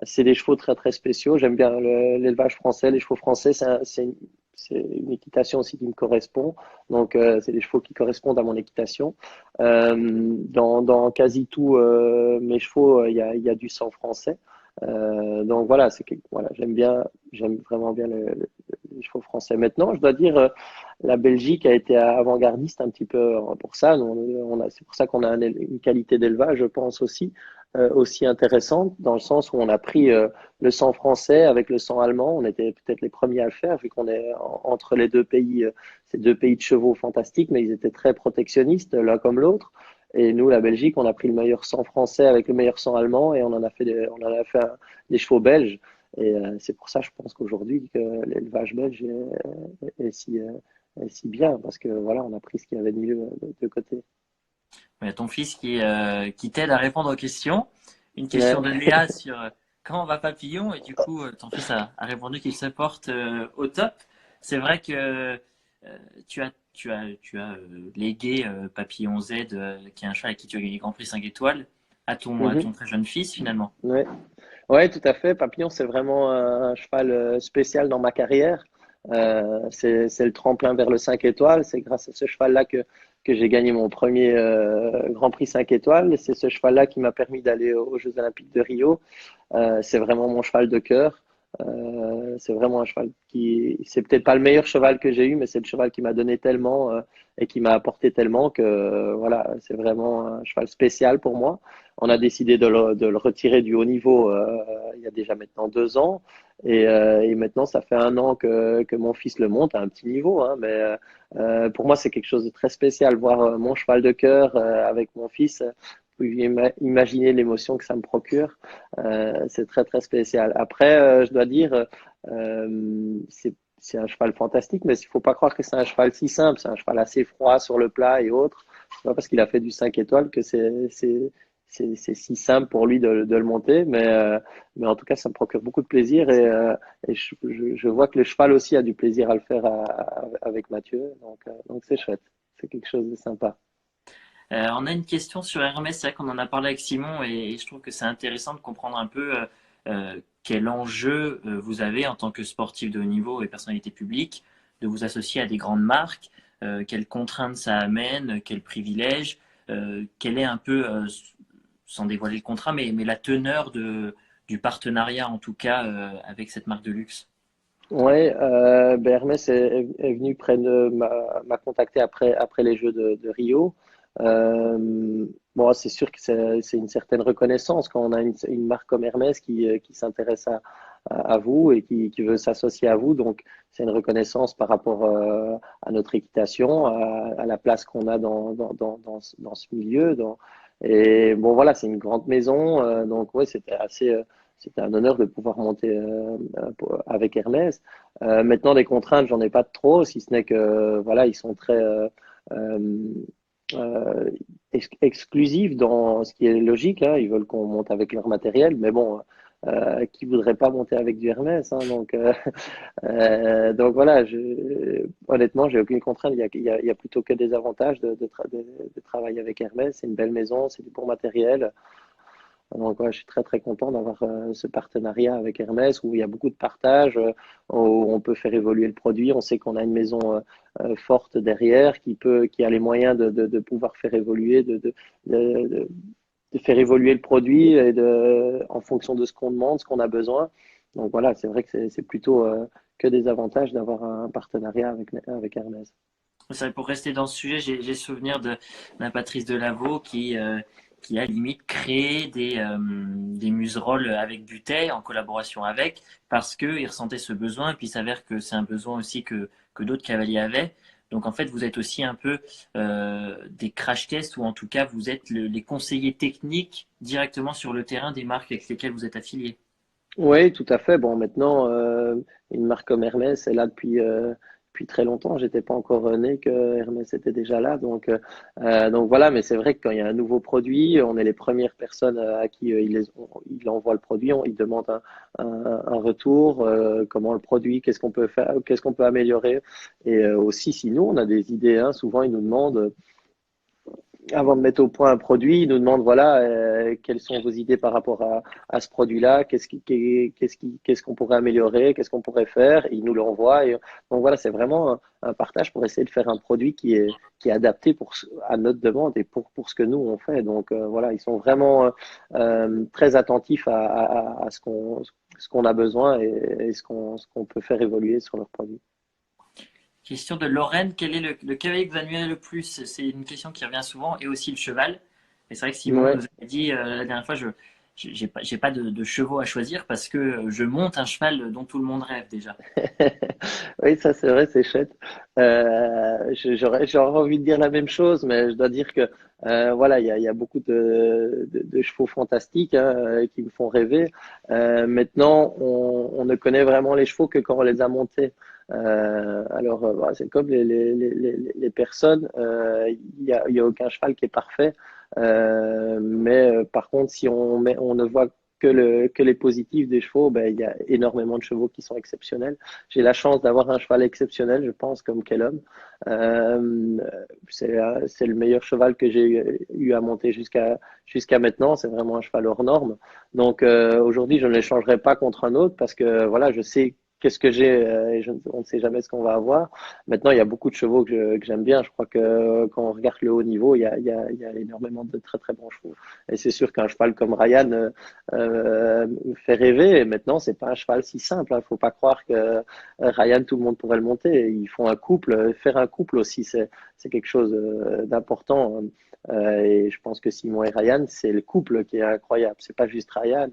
c'est des chevaux très très spéciaux. J'aime bien l'élevage français, les chevaux français. C'est une équitation aussi qui me correspond. Donc, c'est des chevaux qui correspondent à mon équitation. Dans quasi tous mes chevaux, il y a du sang français. Donc voilà, voilà, j'aime vraiment bien les chevaux français. Maintenant, je dois dire, la Belgique a été avant-gardiste un petit peu pour ça. C'est pour ça qu'on a une qualité d'élevage, je pense aussi intéressante, dans le sens où on a pris le sang français avec le sang allemand. On était peut-être les premiers à le faire, vu qu'on est entre les deux pays, ces deux pays de chevaux fantastiques, mais ils étaient très protectionnistes l'un comme l'autre. Et nous, la Belgique, on a pris le meilleur sang français avec le meilleur sang allemand et on en a fait des chevaux belges. Et c'est pour ça, je pense qu'aujourd'hui, que l'élevage belge est si bien, parce que voilà, on a pris ce qu'il y avait de mieux de côté. Il y a ton fils qui t'aide à répondre aux questions. Une question Ouais. de Léa sur comment va Papillon, et du coup, ton fils a répondu qu'il se porte au top. C'est vrai que Tu as légué Papillon Z, qui est un cheval avec qui tu as gagné le Grand Prix 5 étoiles, à ton Mhm. très jeune fils finalement. Ouais. Ouais, tout à fait. Papillon, c'est vraiment un cheval spécial dans ma carrière. C'est le tremplin vers le 5 étoiles. C'est grâce à ce cheval-là que j'ai gagné mon premier Grand Prix 5 étoiles. C'est ce cheval-là qui m'a permis d'aller aux Jeux Olympiques de Rio. C'est vraiment mon cheval de cœur. C'est vraiment un cheval c'est peut-être pas le meilleur cheval que j'ai eu, mais c'est le cheval qui m'a donné tellement et qui m'a apporté tellement que voilà, c'est vraiment un cheval spécial pour moi. On a décidé de le retirer du haut niveau il y a déjà maintenant 2 ans et maintenant ça fait un an que mon fils le monte à un petit niveau, hein, mais pour moi c'est quelque chose de très spécial voir mon cheval de cœur avec mon fils. Vous pouvez imaginer l'émotion que ça me procure. C'est très très spécial. Après, je dois dire, c'est un cheval fantastique, mais il faut pas croire que c'est un cheval si simple. C'est un cheval assez froid sur le plat et autres. C'est pas parce qu'il a fait du 5 étoiles que c'est si simple pour lui de le monter, mais en tout cas, ça me procure beaucoup de plaisir et je vois que le cheval aussi a du plaisir à le faire avec Mathieu, donc c'est chouette, c'est quelque chose de sympa. On a une question sur Hermès, c'est vrai qu'on en a parlé avec Simon et je trouve que c'est intéressant de comprendre un peu quel enjeu vous avez en tant que sportif de haut niveau et personnalité publique de vous associer à des grandes marques, quelles contraintes ça amène, quels privilèges, quel est un peu, sans dévoiler le contrat, mais la teneur du partenariat en tout cas avec cette marque de luxe. Ouais, ben Hermès est venu m'a contacté après les Jeux de Rio. Bon, c'est sûr que c'est une certaine reconnaissance quand on a une marque comme Hermès qui s'intéresse à vous et qui veut s'associer à vous. Donc, c'est une reconnaissance par rapport à notre équitation, à la place qu'on a dans ce milieu. Et bon, voilà, c'est une grande maison. Donc, ouais, c'était un honneur de pouvoir monter avec Hermès. Maintenant, des contraintes, j'en ai pas trop, si ce n'est que voilà, ils sont très euh, euh, exclusifs dans ce qui est logique, hein. Ils veulent qu'on monte avec leur matériel, mais bon, qui voudrait pas monter avec du Hermès, hein, donc voilà, honnêtement, j'ai aucune contrainte. Il y a plutôt que des avantages de travailler avec Hermès. C'est une belle maison, c'est du bon matériel. Donc, ouais, je suis très très content d'avoir ce partenariat avec Hermès où il y a beaucoup de partage, où on peut faire évoluer le produit. On sait qu'on a une maison forte derrière qui a les moyens de pouvoir faire évoluer, de, de faire évoluer le produit en fonction de ce qu'on demande, ce qu'on a besoin. Donc voilà, c'est vrai que c'est plutôt que des avantages d'avoir un partenariat avec Hermès. Ça, pour rester dans ce sujet, j'ai souvenir d'un Patrice Delaveau qui a limite créé des museroles avec Butet en collaboration avec, parce qu'il ressentait ce besoin, et puis il s'avère que c'est un besoin aussi que d'autres cavaliers avaient. Donc en fait, vous êtes aussi un peu des crash tests, ou en tout cas, vous êtes les conseillers techniques directement sur le terrain des marques avec lesquelles vous êtes affiliés. Oui, tout à fait. Bon, maintenant, une marque comme Hermès est là depuis très longtemps. J'étais pas encore né que Hermès était déjà là. Donc voilà, mais c'est vrai que quand il y a un nouveau produit, on est les premières personnes à qui il envoie le produit, il demande un retour, comment le produit, qu'est-ce qu'on peut faire, qu'est-ce qu'on peut améliorer. Et aussi, si nous, on a des idées, hein, souvent ils nous demandent avant de mettre au point un produit, ils nous demandent voilà quelles sont vos idées par rapport à ce produit-là, qu'est-ce qu'on pourrait améliorer, qu'est-ce qu'on pourrait faire, et ils nous l'envoient. Donc voilà, c'est vraiment un partage pour essayer de faire un produit qui est adapté à notre demande et pour ce que nous on fait. Donc voilà, ils sont vraiment très attentifs à ce qu'on a besoin et ce qu'on peut faire évoluer sur leur produit. Question de Lorraine, quel est le cavalier que vous admirez le plus? C'est une question qui revient souvent, et aussi le cheval. Et c'est vrai que Simon Ouais. nous avait dit la dernière fois, j'ai pas de chevaux à choisir parce que je monte un cheval dont tout le monde rêve déjà. Oui, ça c'est vrai, c'est chouette. J'aurais envie de dire la même chose, mais je dois dire que voilà, il y a beaucoup de chevaux fantastiques hein, qui me font rêver. Maintenant, on ne connaît vraiment les chevaux que quand on les a montés. Alors, voilà, c'est comme les personnes, il y a aucun cheval qui est parfait. Mais par contre, si on ne voit que les positifs des chevaux, ben, il y a énormément de chevaux qui sont exceptionnels. J'ai la chance d'avoir un cheval exceptionnel, je pense, comme Kellum. Euh, c'est le meilleur cheval que j'ai eu à monter jusqu'à maintenant. C'est vraiment un cheval hors norme. Donc aujourd'hui, je ne l'échangerai pas contre un autre parce que voilà, je sais qu'est-ce que j'ai et on ne sait jamais ce qu'on va avoir. Maintenant, il y a beaucoup de chevaux que j'aime bien. Je crois que quand on regarde le haut niveau, il y a énormément de très très bons chevaux. Et c'est sûr qu'un cheval comme Ryan fait rêver. Et maintenant, c'est pas un cheval si simple. Il faut pas croire que Ryan, tout le monde pourrait le monter. Ils font un couple. Faire un couple aussi, c'est quelque chose d'important. Et je pense que Simon et Ryan, c'est le couple qui est incroyable. C'est pas juste Ryan,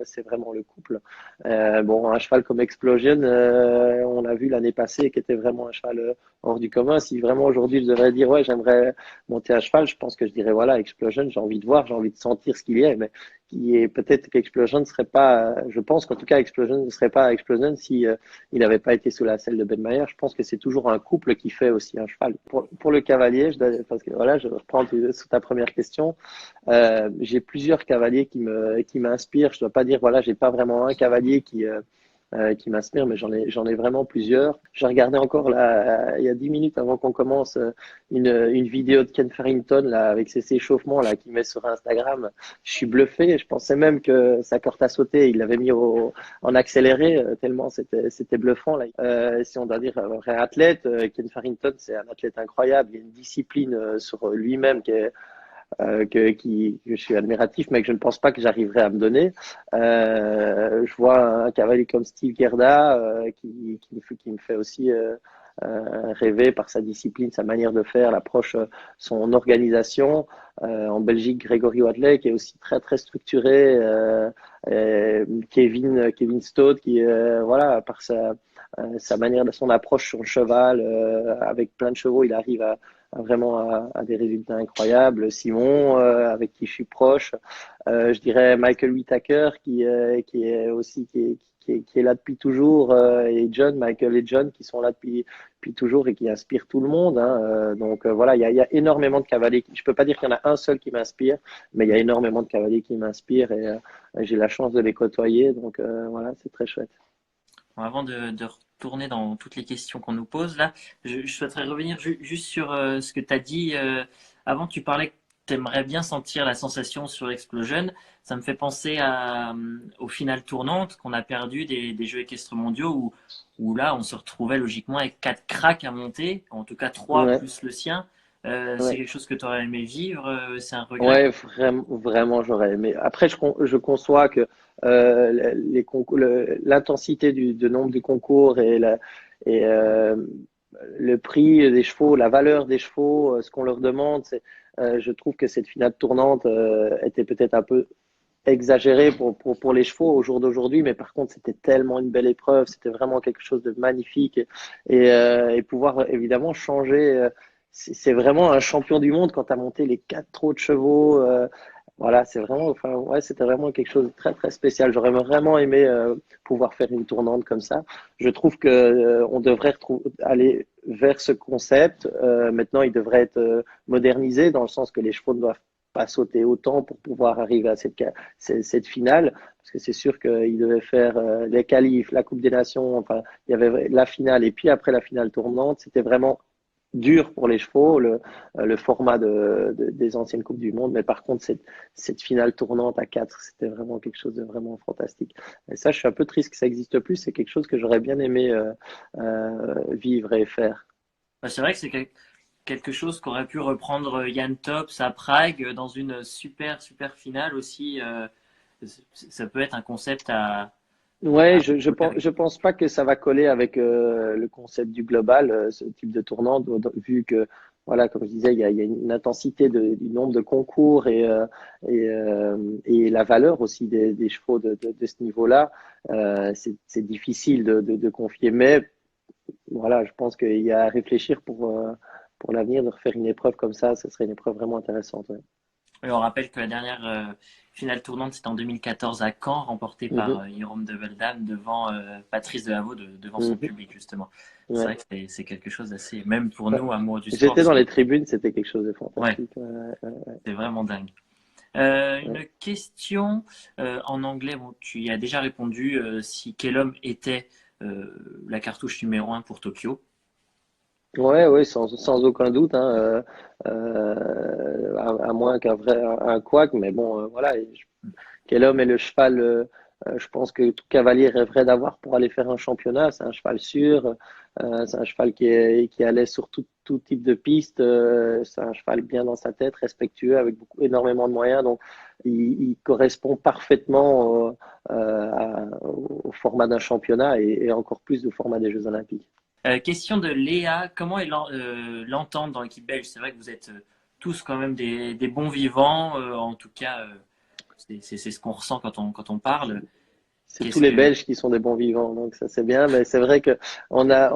c'est vraiment le couple. Bon, un cheval comme Explosion, on l'a vu l'année passée, qui était vraiment un cheval hors du commun. Si vraiment aujourd'hui je devrais dire ouais, j'aimerais monter un cheval, je pense que je dirais voilà, Explosion, j'ai envie de voir, j'ai envie de sentir ce qu'il y a, mais qui est peut-être qu'Explosion ne serait pas, je pense qu'en tout cas Explosion ne serait pas Explosion si il n'avait pas été sous la selle de Ben Mayer. Je pense que c'est toujours un couple qui fait aussi un cheval. Pour le cavalier, parce que voilà, je reprends sous ta première question. J'ai plusieurs cavaliers qui m'inspirent. Je dois pas dire voilà, j'ai pas vraiment un cavalier qui m'inspire, mais j'en ai vraiment plusieurs. J'ai regardé encore là, il y a 10 minutes avant qu'on commence une vidéo de Ken Farrington là avec ses échauffements là qu'il met sur Instagram. Je suis bluffé. Je pensais même que sa corde à sauter, il l'avait mis en accéléré tellement c'était bluffant là. Si on doit dire un vrai athlète, Ken Farrington c'est un athlète incroyable. Il y a une discipline sur lui-même que je suis admiratif, mais que je ne pense pas que j'arriverai à me donner. Je vois un cavalier comme Steve Gerda qui me fait aussi rêver par sa discipline, sa manière de faire, l'approche, son organisation. En Belgique, Grégory Wadley qui est aussi très très structuré. Kevin Stott qui voilà par sa manière de son approche sur le cheval avec plein de chevaux, il arrive vraiment à des résultats incroyables. Simon, avec qui je suis proche. Je dirais Michael Whittaker, qui est aussi qui est là depuis toujours, et Michael et John, qui sont là depuis toujours et qui inspirent tout le monde. Hein. Donc voilà, il y a énormément de cavaliers. Je peux pas dire qu'il y en a un seul qui m'inspire, mais il y a énormément de cavaliers qui m'inspirent et j'ai la chance de les côtoyer. Donc voilà, c'est très chouette. Bon, avant de retourner dans toutes les questions qu'on nous pose, là, je souhaiterais revenir juste sur ce que tu as dit. Avant, tu parlais que tu aimerais bien sentir la sensation sur Explosion. Ça me fait penser aux finales tournantes qu'on a perdues des Jeux équestres mondiaux où là, on se retrouvait logiquement avec 4 cracks à monter, en tout cas 3 Ouais, plus le sien. C'est ouais. quelque chose que tu aurais aimé vivre, c'est un regret. Ouais, vraiment, vraiment, j'aurais aimé. Après, je conçois que l'intensité de nombre de concours et le prix des chevaux, la valeur des chevaux, ce qu'on leur demande, je trouve que cette finale tournante était peut-être un peu exagérée pour les chevaux au jour d'aujourd'hui, mais par contre, c'était tellement une belle épreuve, c'était vraiment quelque chose de magnifique et pouvoir évidemment changer. C'est vraiment un champion du monde quand tu as monté les 4 trot de chevaux. Voilà, c'est vraiment, enfin, ouais, c'était vraiment quelque chose de très, très spécial. J'aurais vraiment aimé pouvoir faire une tournante comme ça. Je trouve que on devrait aller vers ce concept. Maintenant, il devrait être modernisé dans le sens que les chevaux ne doivent pas sauter autant pour pouvoir arriver à cette finale. Parce que c'est sûr qu'il devait faire les qualifs, la Coupe des Nations, enfin, il y avait la finale et puis après la finale tournante, c'était vraiment dur pour les chevaux, le format des anciennes Coupes du Monde. Mais par contre, cette finale tournante à 4, c'était vraiment quelque chose de vraiment fantastique. Et ça, je suis un peu triste que ça n'existe plus. C'est quelque chose que j'aurais bien aimé vivre et faire. Bah, c'est vrai que c'est quelque chose qu'aurait pu reprendre Yann Tops à Prague dans une super finale aussi. Ça peut être un concept Ouais, à jouer avec. je pense pas que ça va coller avec le concept du global, ce type de tournant, vu que, voilà, comme je disais, il y a une intensité du nombre de concours et la valeur aussi des chevaux de ce niveau-là. C'est difficile de confier, mais voilà, je pense qu'il y a à réfléchir pour l'avenir de refaire une épreuve comme ça. Ce serait une épreuve vraiment intéressante. Ouais. Et on rappelle que la dernière finale tournante, c'était en 2014 à Caen, remportée par Mhm, Jérôme de Veldam devant Patrice Delaveau, devant son mhm, public, justement. C'est vrai ouais. que c'est quelque chose d'assez, même pour Ouais. nous, amoureux du sport, J'étais dans les tribunes, c'était quelque chose de ouais, fantastique. Ouais, ouais, ouais. c'est vraiment dingue. Une question en anglais, bon, tu y as déjà répondu, si quel homme était la cartouche numéro un pour Tokyo. Ouais, ouais, sans aucun doute, hein, à moins qu'un vrai un couac, mais bon, voilà. Quel homme est le cheval, je pense que tout cavalier rêverait d'avoir pour aller faire un championnat. C'est un cheval sûr, c'est un cheval qui est à l'aise sur tout type de piste. C'est un cheval bien dans sa tête, respectueux, avec énormément de moyens. Donc, il correspond parfaitement au format d'un championnat et encore plus au format des Jeux Olympiques. Question de Léa, comment est l'entente dans l'équipe belge? C'est vrai que vous êtes tous quand même des bons vivants, en tout cas, c'est ce qu'on ressent quand on parle. C'est tous Qu'est-ce les que Belges qui sont des bons vivants, donc ça c'est bien. Mais c'est vrai que on a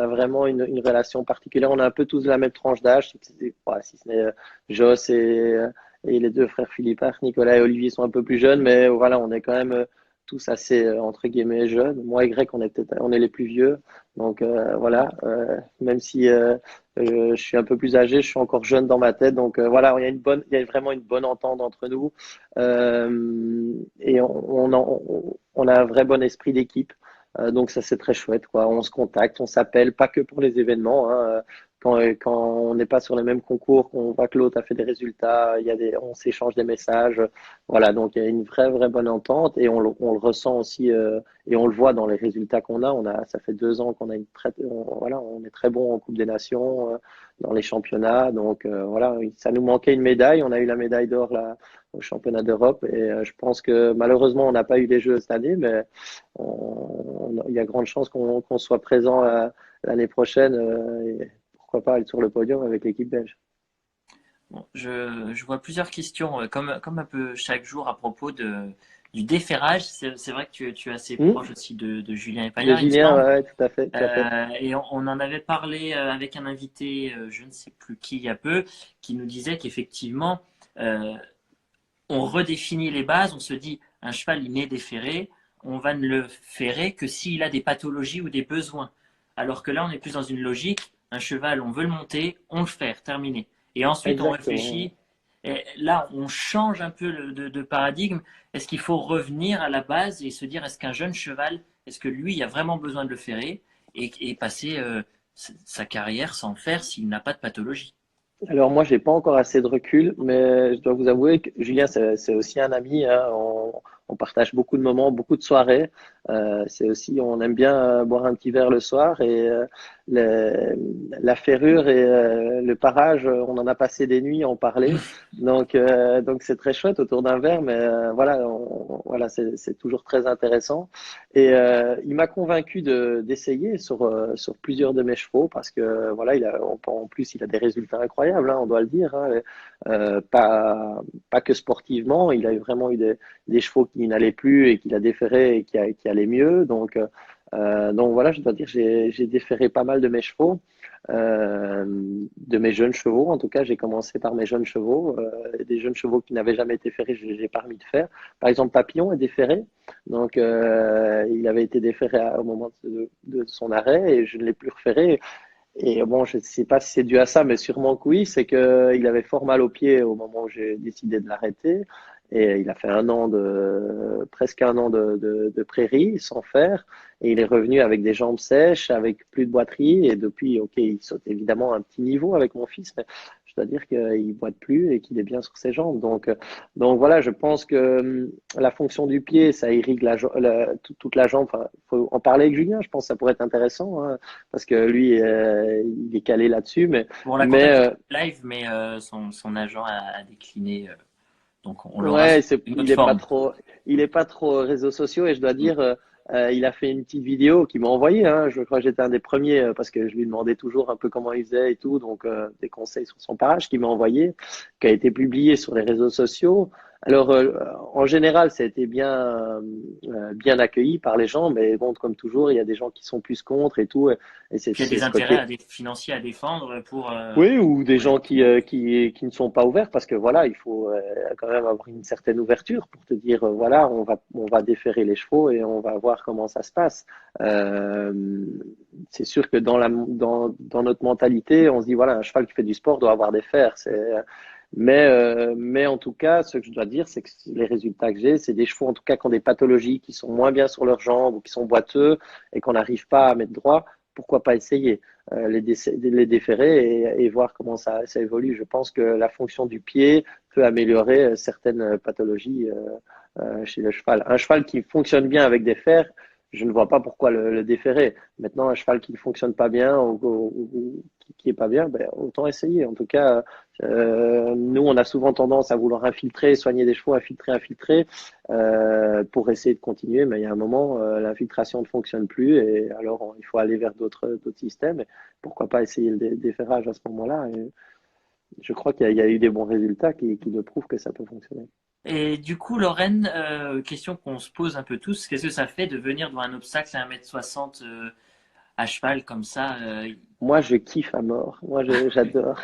vraiment une relation particulière. On a un peu tous la même tranche d'âge, si ce n'est Joss et les deux frères Philippard, Nicolas et Olivier sont un peu plus jeunes, mais voilà, on est quand même tous assez entre guillemets jeunes. Moi et Greg, on est les plus vieux, donc voilà. Même si je suis un peu plus âgé, je suis encore jeune dans ma tête, donc voilà, il y a vraiment une bonne entente entre nous. Et on a un vrai bon esprit d'équipe. Donc ça c'est très chouette, quoi. On se contacte, on s'appelle, pas que pour les événements, hein. Quand on n'est pas sur les mêmes concours, qu'on voit que l'autre a fait des résultats, on s'échange des messages. Voilà, donc il y a une vraie bonne entente et on le ressent aussi et on le voit dans les résultats qu'on a. Ça fait 2 ans qu'on a voilà, on est très bon en Coupe des Nations, dans les championnats. Donc voilà, ça nous manquait une médaille. On a eu la médaille d'or là au championnat d'Europe. Et je pense que malheureusement, on n'a pas eu les Jeux cette année, mais il y a grande chance qu'on soit présent l'année prochaine. Et pourquoi pas aller sur le podium avec l'équipe belge. bon, je vois plusieurs questions, comme un peu chaque jour à propos du déferrage. C'est vrai que tu es assez proche aussi de Julien De Epaillard, il me Julien, semble. ouais, ouais, tout à fait, tout à fait. Et on en avait parlé avec un invité, je ne sais plus qui, il y a peu, qui nous disait qu'effectivement, euh, on redéfinit les bases, on se dit, un cheval, il est déféré, on va ne le ferrer que s'il a des pathologies ou des besoins. Alors que là, on est plus dans une logique, un cheval, on veut le monter, on le fait, terminé. Et ensuite, on Exactement. réfléchit. Et là, on change un peu de paradigme. Est-ce qu'il faut revenir à la base et se dire, est-ce qu'un jeune cheval, est-ce que lui, il a vraiment besoin de le ferrer et passer sa carrière sans le faire s'il n'a pas de pathologie? Alors moi, j'ai pas encore assez de recul, mais je dois vous avouer que Julien, c'est aussi un ami, hein. On partage beaucoup de moments, beaucoup de soirées. C'est aussi, on aime bien boire un petit verre le soir et le- la ferrure et le parage, on en a passé des nuits à en parler. Donc c'est très chouette autour d'un verre, mais voilà, voilà, c'est toujours très intéressant. Et il m'a convaincu d'essayer sur plusieurs de mes chevaux parce que voilà, en plus il a des résultats incroyables, hein, on doit le dire, hein, pas que sportivement, il a vraiment eu des chevaux qui n'allaient plus et qu'il a déféré et qui allaient mieux. Donc voilà, je dois dire, j'ai déféré pas mal de mes chevaux, de mes jeunes chevaux. En tout cas, j'ai commencé par mes jeunes chevaux, des jeunes chevaux qui n'avaient jamais été ferrés, j'ai pas remis de faire. Par exemple, Papillon est déféré. Donc, il avait été déféré au moment de son arrêt et je ne l'ai plus referré. Et bon, je ne sais pas si c'est dû à ça, mais sûrement que oui. C'est qu'il avait fort mal au pied au moment où j'ai décidé de l'arrêter. Et il a fait presque un an de prairie sans faire. Et il est revenu avec des jambes sèches, avec plus de boiterie. Et depuis, ok, il saute évidemment un petit niveau avec mon fils, mais je dois dire qu'il boite plus et qu'il est bien sur ses jambes. Donc voilà, je pense que la fonction du pied, ça irrigue toute la jambe. Enfin, faut en parler avec Julien. Je pense que ça pourrait être intéressant, hein, parce que lui, il est calé là-dessus. Bon, on l'a Mais contacté live, mais son agent a décliné. Donc on l'aura sous ouais, une autre forme. il est pas trop réseaux sociaux et je dois dire, il a fait une petite vidéo qu'il m'a envoyée. Hein, je crois que j'étais un des premiers parce que je lui demandais toujours un peu comment il faisait et tout, donc des conseils sur son parage qu'il m'a envoyé, qui a été publié sur les réseaux sociaux. Alors en général, ça a été bien accueilli par les gens, mais bon, comme toujours, il y a des gens qui sont plus contre et tout, et Puis il y a des ce intérêts côté financiers à défendre oui, ou des pour les gens équipes. qui ne sont pas ouverts parce que voilà, il faut quand même avoir une certaine ouverture pour te dire voilà, on va déférer les chevaux et on va voir comment ça se passe. Euh, c'est sûr que dans notre mentalité, on se dit voilà, un cheval qui fait du sport doit avoir des fers. Mais en tout cas, ce que je dois dire, c'est que les résultats que j'ai, c'est des chevaux en tout cas qui ont des pathologies, qui sont moins bien sur leurs jambes ou qui sont boiteux et qu'on n'arrive pas à mettre droit. Pourquoi pas essayer les déférer et voir comment ça évolue. Je pense que la fonction du pied peut améliorer certaines pathologies chez le cheval. Un cheval qui fonctionne bien avec des fers, je ne vois pas pourquoi le déférer. Maintenant, un cheval qui ne fonctionne pas bien ou qui est pas bien, ben, autant essayer. En tout cas, nous, on a souvent tendance à vouloir infiltrer, soigner des chevaux, infiltrer, pour essayer de continuer. Mais il y a un moment, l'infiltration ne fonctionne plus et alors il faut aller vers d'autres systèmes. Et pourquoi pas essayer le déferrage à ce moment-là? Et je crois qu'il y a eu des bons résultats qui le prouvent que ça peut fonctionner. Et du coup, Lorraine, question qu'on se pose un peu tous, qu'est-ce que ça fait de venir devant un obstacle à 1,60 m à cheval comme ça Moi, je kiffe à mort. Moi, j'adore.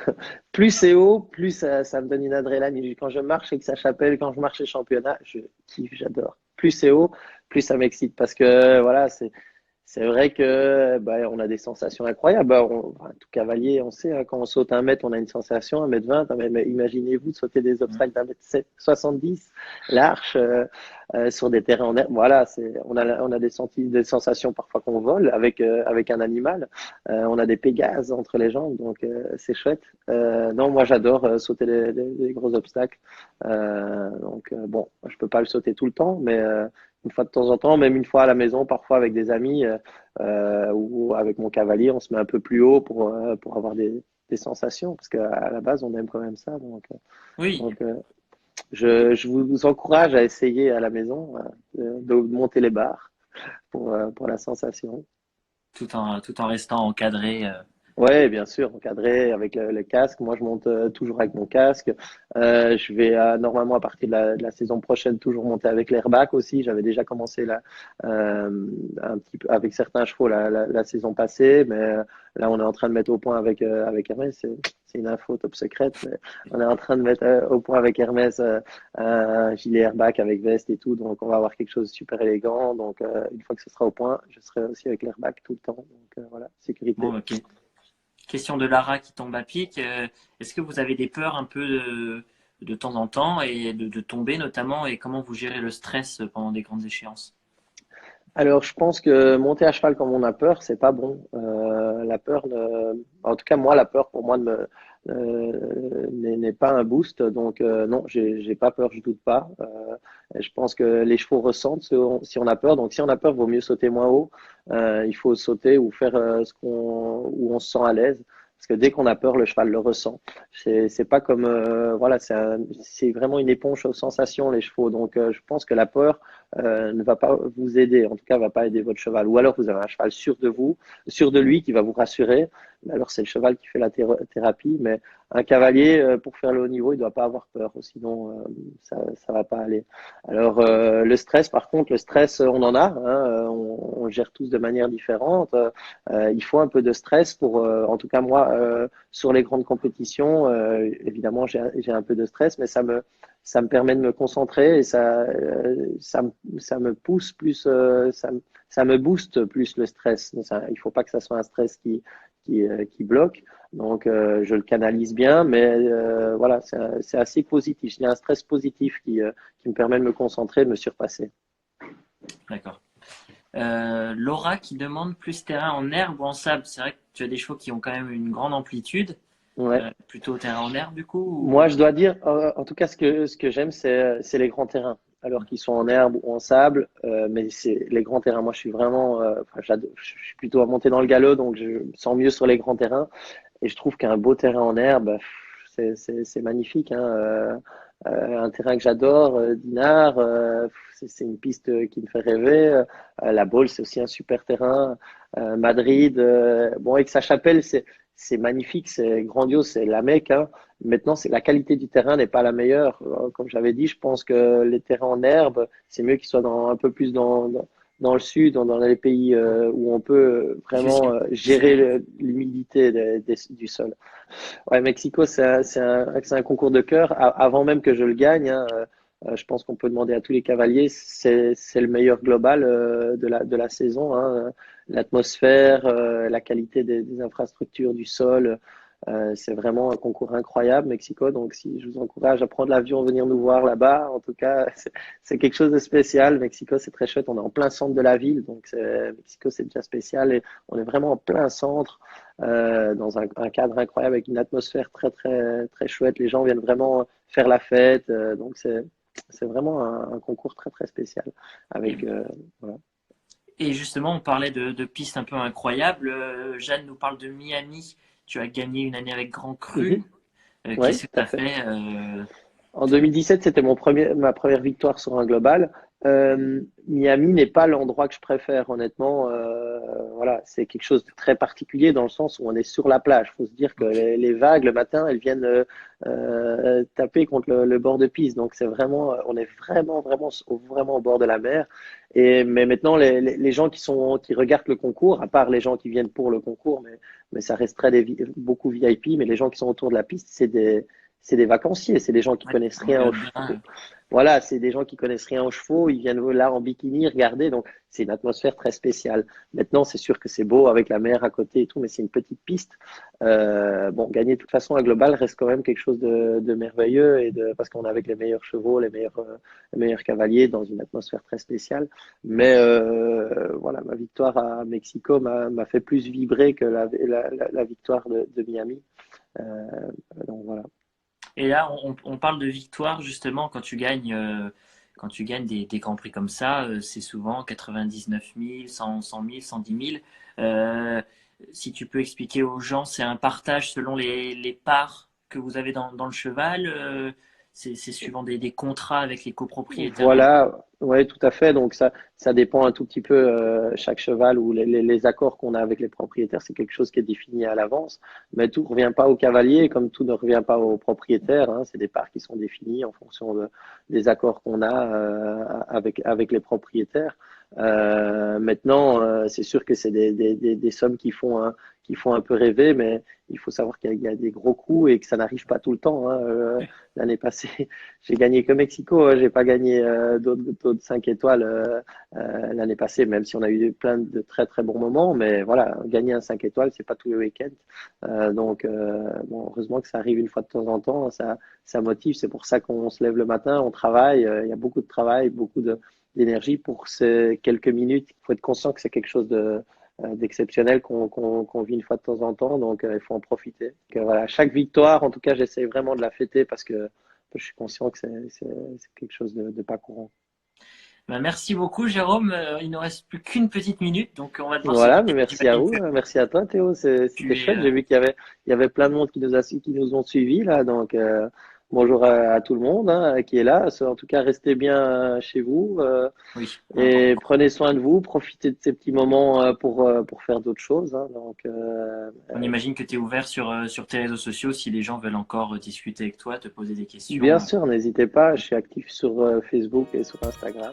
Plus c'est haut, plus ça me donne une adrénaline. Quand je marche avec sa chapelle, quand je marche les championnats, je kiffe, j'adore. Plus c'est haut, plus ça m'excite parce que voilà, c'est vrai que bah, on a des sensations incroyables. Bah, enfin, tout cavalier, on sait, hein, quand on saute 1 mètre, on a une sensation, 1,20 m. Mais imaginez-vous de sauter des obstacles d'1,70 m l'arche sur des terrains en herbe. Voilà, on a des sensations parfois qu'on vole avec un animal. On a des pégases entre les jambes, donc c'est chouette. Non, moi j'adore sauter les gros obstacles. Bon, je peux pas le sauter tout le temps, mais une fois de temps en temps, même une fois à la maison, parfois avec des amis ou avec mon cavalier, on se met un peu plus haut pour avoir des sensations, parce qu'à la base, on aime quand même ça. Oui, Donc je vous encourage à essayer à la maison de monter les barres pour la sensation. tout en restant encadré. Ouais, bien sûr, encadré avec le casque. Moi, je monte toujours avec mon casque. Je vais normalement à partir de la saison prochaine toujours monter avec l'airbag aussi. J'avais déjà commencé un petit peu avec certains chevaux la saison passée, mais là, on est en train de mettre au point avec Hermès. C'est une info top secrète, mais on est en train de mettre au point avec Hermès un gilet airbag avec veste et tout. Donc, on va avoir quelque chose de super élégant. Donc, une fois que ce sera au point, je serai aussi avec l'airbag tout le temps. Donc, voilà, sécurité. Bon, ok. Question de Lara qui tombe à pic. Est-ce que vous avez des peurs un peu de temps en temps et de tomber notamment et comment vous gérez le stress pendant des grandes échéances? Alors, je pense que monter à cheval comme on a peur, c'est pas bon. En tout cas, moi, la peur pour moi n'est pas un boost. Donc, non, j'ai pas peur, je doute pas. Et je pense que les chevaux ressentent si on a peur. Donc, si on a peur, vaut mieux sauter moins haut. Il faut sauter ou faire où on se sent à l'aise. Parce que dès qu'on a peur, le cheval le ressent. C'est pas comme voilà, c'est vraiment une éponge aux sensations les chevaux. Donc, je pense que la peur ne va pas vous aider, en tout cas, ne va pas aider votre cheval. Ou alors vous avez un cheval sûr de vous, sûr de lui, qui va vous rassurer. Alors c'est le cheval qui fait la thérapie, mais un cavalier, pour faire le haut niveau, il ne doit pas avoir peur, sinon ça va pas aller. Alors le stress, par contre, le stress, on en a, hein, on le gère tous de manière différente. Il faut un peu de stress pour, en tout cas moi, sur les grandes compétitions, évidemment, j'ai un peu de stress, mais ça me permet de me concentrer et ça me pousse plus, ça me booste plus le stress. Il faut pas que ça soit un stress qui bloque. Donc, je le canalise bien, mais voilà, c'est assez positif. Il y a un stress positif qui me permet de me concentrer, de me surpasser. D'accord. Laura qui demande plus terrain en herbe ou en sable. C'est vrai que tu as des chevaux qui ont quand même une grande amplitude. Ouais. Plutôt terrain en herbe du coup Moi, je dois dire, en tout cas, ce que j'aime, c'est les grands terrains. Alors qu'ils sont en herbe ou en sable, mais c'est les grands terrains. Moi, je suis vraiment, enfin, je suis plutôt à monter dans le galop, donc je me sens mieux sur les grands terrains. Et je trouve qu'un beau terrain en herbe, c'est magnifique, hein. Un terrain que j'adore, Dinard, c'est une piste qui me fait rêver. La Baule, c'est aussi un super terrain. Madrid, bon, Aix-la-Chapelle, c'est magnifique, c'est grandiose, c'est la Mecque, hein. Maintenant, c'est la qualité du terrain n'est pas la meilleure. Comme j'avais dit, je pense que les terrains en herbe, c'est mieux qu'ils soient un peu plus dans le sud, dans les pays où on peut vraiment jusqu'à gérer l'humidité du sol. Ouais, Mexico, c'est un concours de cœur. Avant même que je le gagne, hein, je pense qu'on peut demander à tous les cavaliers, c'est le meilleur global de la saison, hein. L'atmosphère, la qualité des infrastructures, du sol, C'est vraiment un concours incroyable, Mexico. Donc, si je vous encourage à prendre l'avion, venir nous voir là-bas, en tout cas, c'est quelque chose de spécial. Mexico, c'est très chouette. On est en plein centre de la ville, donc Mexico, c'est déjà spécial. Et on est vraiment en plein centre, dans un cadre incroyable, avec une atmosphère très, très, très chouette. Les gens viennent vraiment faire la fête. Donc, c'est vraiment un concours très, très spécial. Et, Avec, voilà. et justement, on parlait de pistes un peu incroyables. Jeanne nous parle de Miami. Tu as gagné une année avec Grand Cru. Mhm. Oui, Qu'est-ce que tout tu à as fait. fait En 2017, c'était ma première victoire sur un global. Miami n'est pas l'endroit que je préfère, honnêtement. Voilà, c'est quelque chose de très particulier dans le sens où on est sur la plage. Il faut se dire que Ok. les vagues le matin, elles viennent taper contre le bord de piste. Donc c'est vraiment, on est vraiment, vraiment, vraiment au bord de la mer. Mais maintenant, les gens qui regardent le concours, à part les gens qui viennent pour le concours, mais ça resterait beaucoup VIP. Mais les gens qui sont autour de la piste, c'est des vacanciers, c'est des gens qui Ouais, connaissent on rien aux regarde chevaux. bien. Voilà, c'est des gens qui connaissent rien aux chevaux, ils viennent là en bikini regarder, donc c'est une atmosphère très spéciale. Maintenant, c'est sûr que c'est beau avec la mer à côté et tout, mais c'est une petite piste. Bon, gagner de toute façon un global reste quand même quelque chose de merveilleux parce qu'on est avec les meilleurs chevaux, les meilleurs cavaliers dans une atmosphère très spéciale. Mais voilà, ma victoire à Mexico m'a fait plus vibrer que la victoire de Miami. Euh, donc voilà. Et là, on parle de victoire justement quand tu gagnes des grands prix comme ça, c'est souvent 99 000, 100, 100 000, 110 000. Euh, Si tu peux expliquer aux gens, c'est un partage selon les parts que vous avez dans le cheval. C'est suivant des contrats avec les copropriétaires de l'équipe. Voilà, ouais, tout à fait. Donc ça dépend un tout petit peu chaque cheval ou les accords qu'on a avec les propriétaires, c'est quelque chose qui est défini à l'avance. Mais tout ne revient pas au cavalier, comme tout ne revient pas aux propriétaires. Hein. C'est des parts qui sont définies en fonction des accords qu'on a avec les propriétaires. Maintenant, c'est sûr que c'est des sommes qui font un peu rêver, mais il faut savoir qu'il y a des gros coups et que ça n'arrive pas tout le temps. Hein. L'année passée, j'ai gagné que Mexico, hein. J'ai pas gagné d'autres 5 étoiles l'année passée, même si on a eu plein de très très bons moments. Mais voilà, gagner un 5 étoiles, c'est pas tous les week-ends. Bon, heureusement que ça arrive une fois de temps en temps. Ça motive. C'est pour ça qu'on se lève le matin, on travaille. Il y a beaucoup de travail, d'énergie pour ces quelques minutes. Il faut être conscient que c'est quelque chose d'exceptionnel qu'on vit une fois de temps en temps, donc il faut en profiter. Donc, voilà, chaque victoire, en tout cas, j'essaie vraiment de la fêter parce que je suis conscient que c'est quelque chose de pas courant. Ben, merci beaucoup, Jérôme. Il ne reste plus qu'une petite minute, donc on va devoir se Voilà, quitter. mais merci à J'imagine vous, que hein. Merci à toi, Théo. C'était tu es, chouette. J'ai vu il y avait plein de monde qui nous ont suivis là, donc bonjour à tout le monde hein, qui est là. En tout cas, restez bien chez vous. oui, Et important. prenez soin de vous, profitez de ces petits moments pour faire d'autres choses. Hein. Donc, On imagine que tu es ouvert sur tes réseaux sociaux si les gens veulent encore discuter avec toi, te poser des bien questions. sûr, n'hésitez pas, je suis actif sur Facebook et sur Instagram.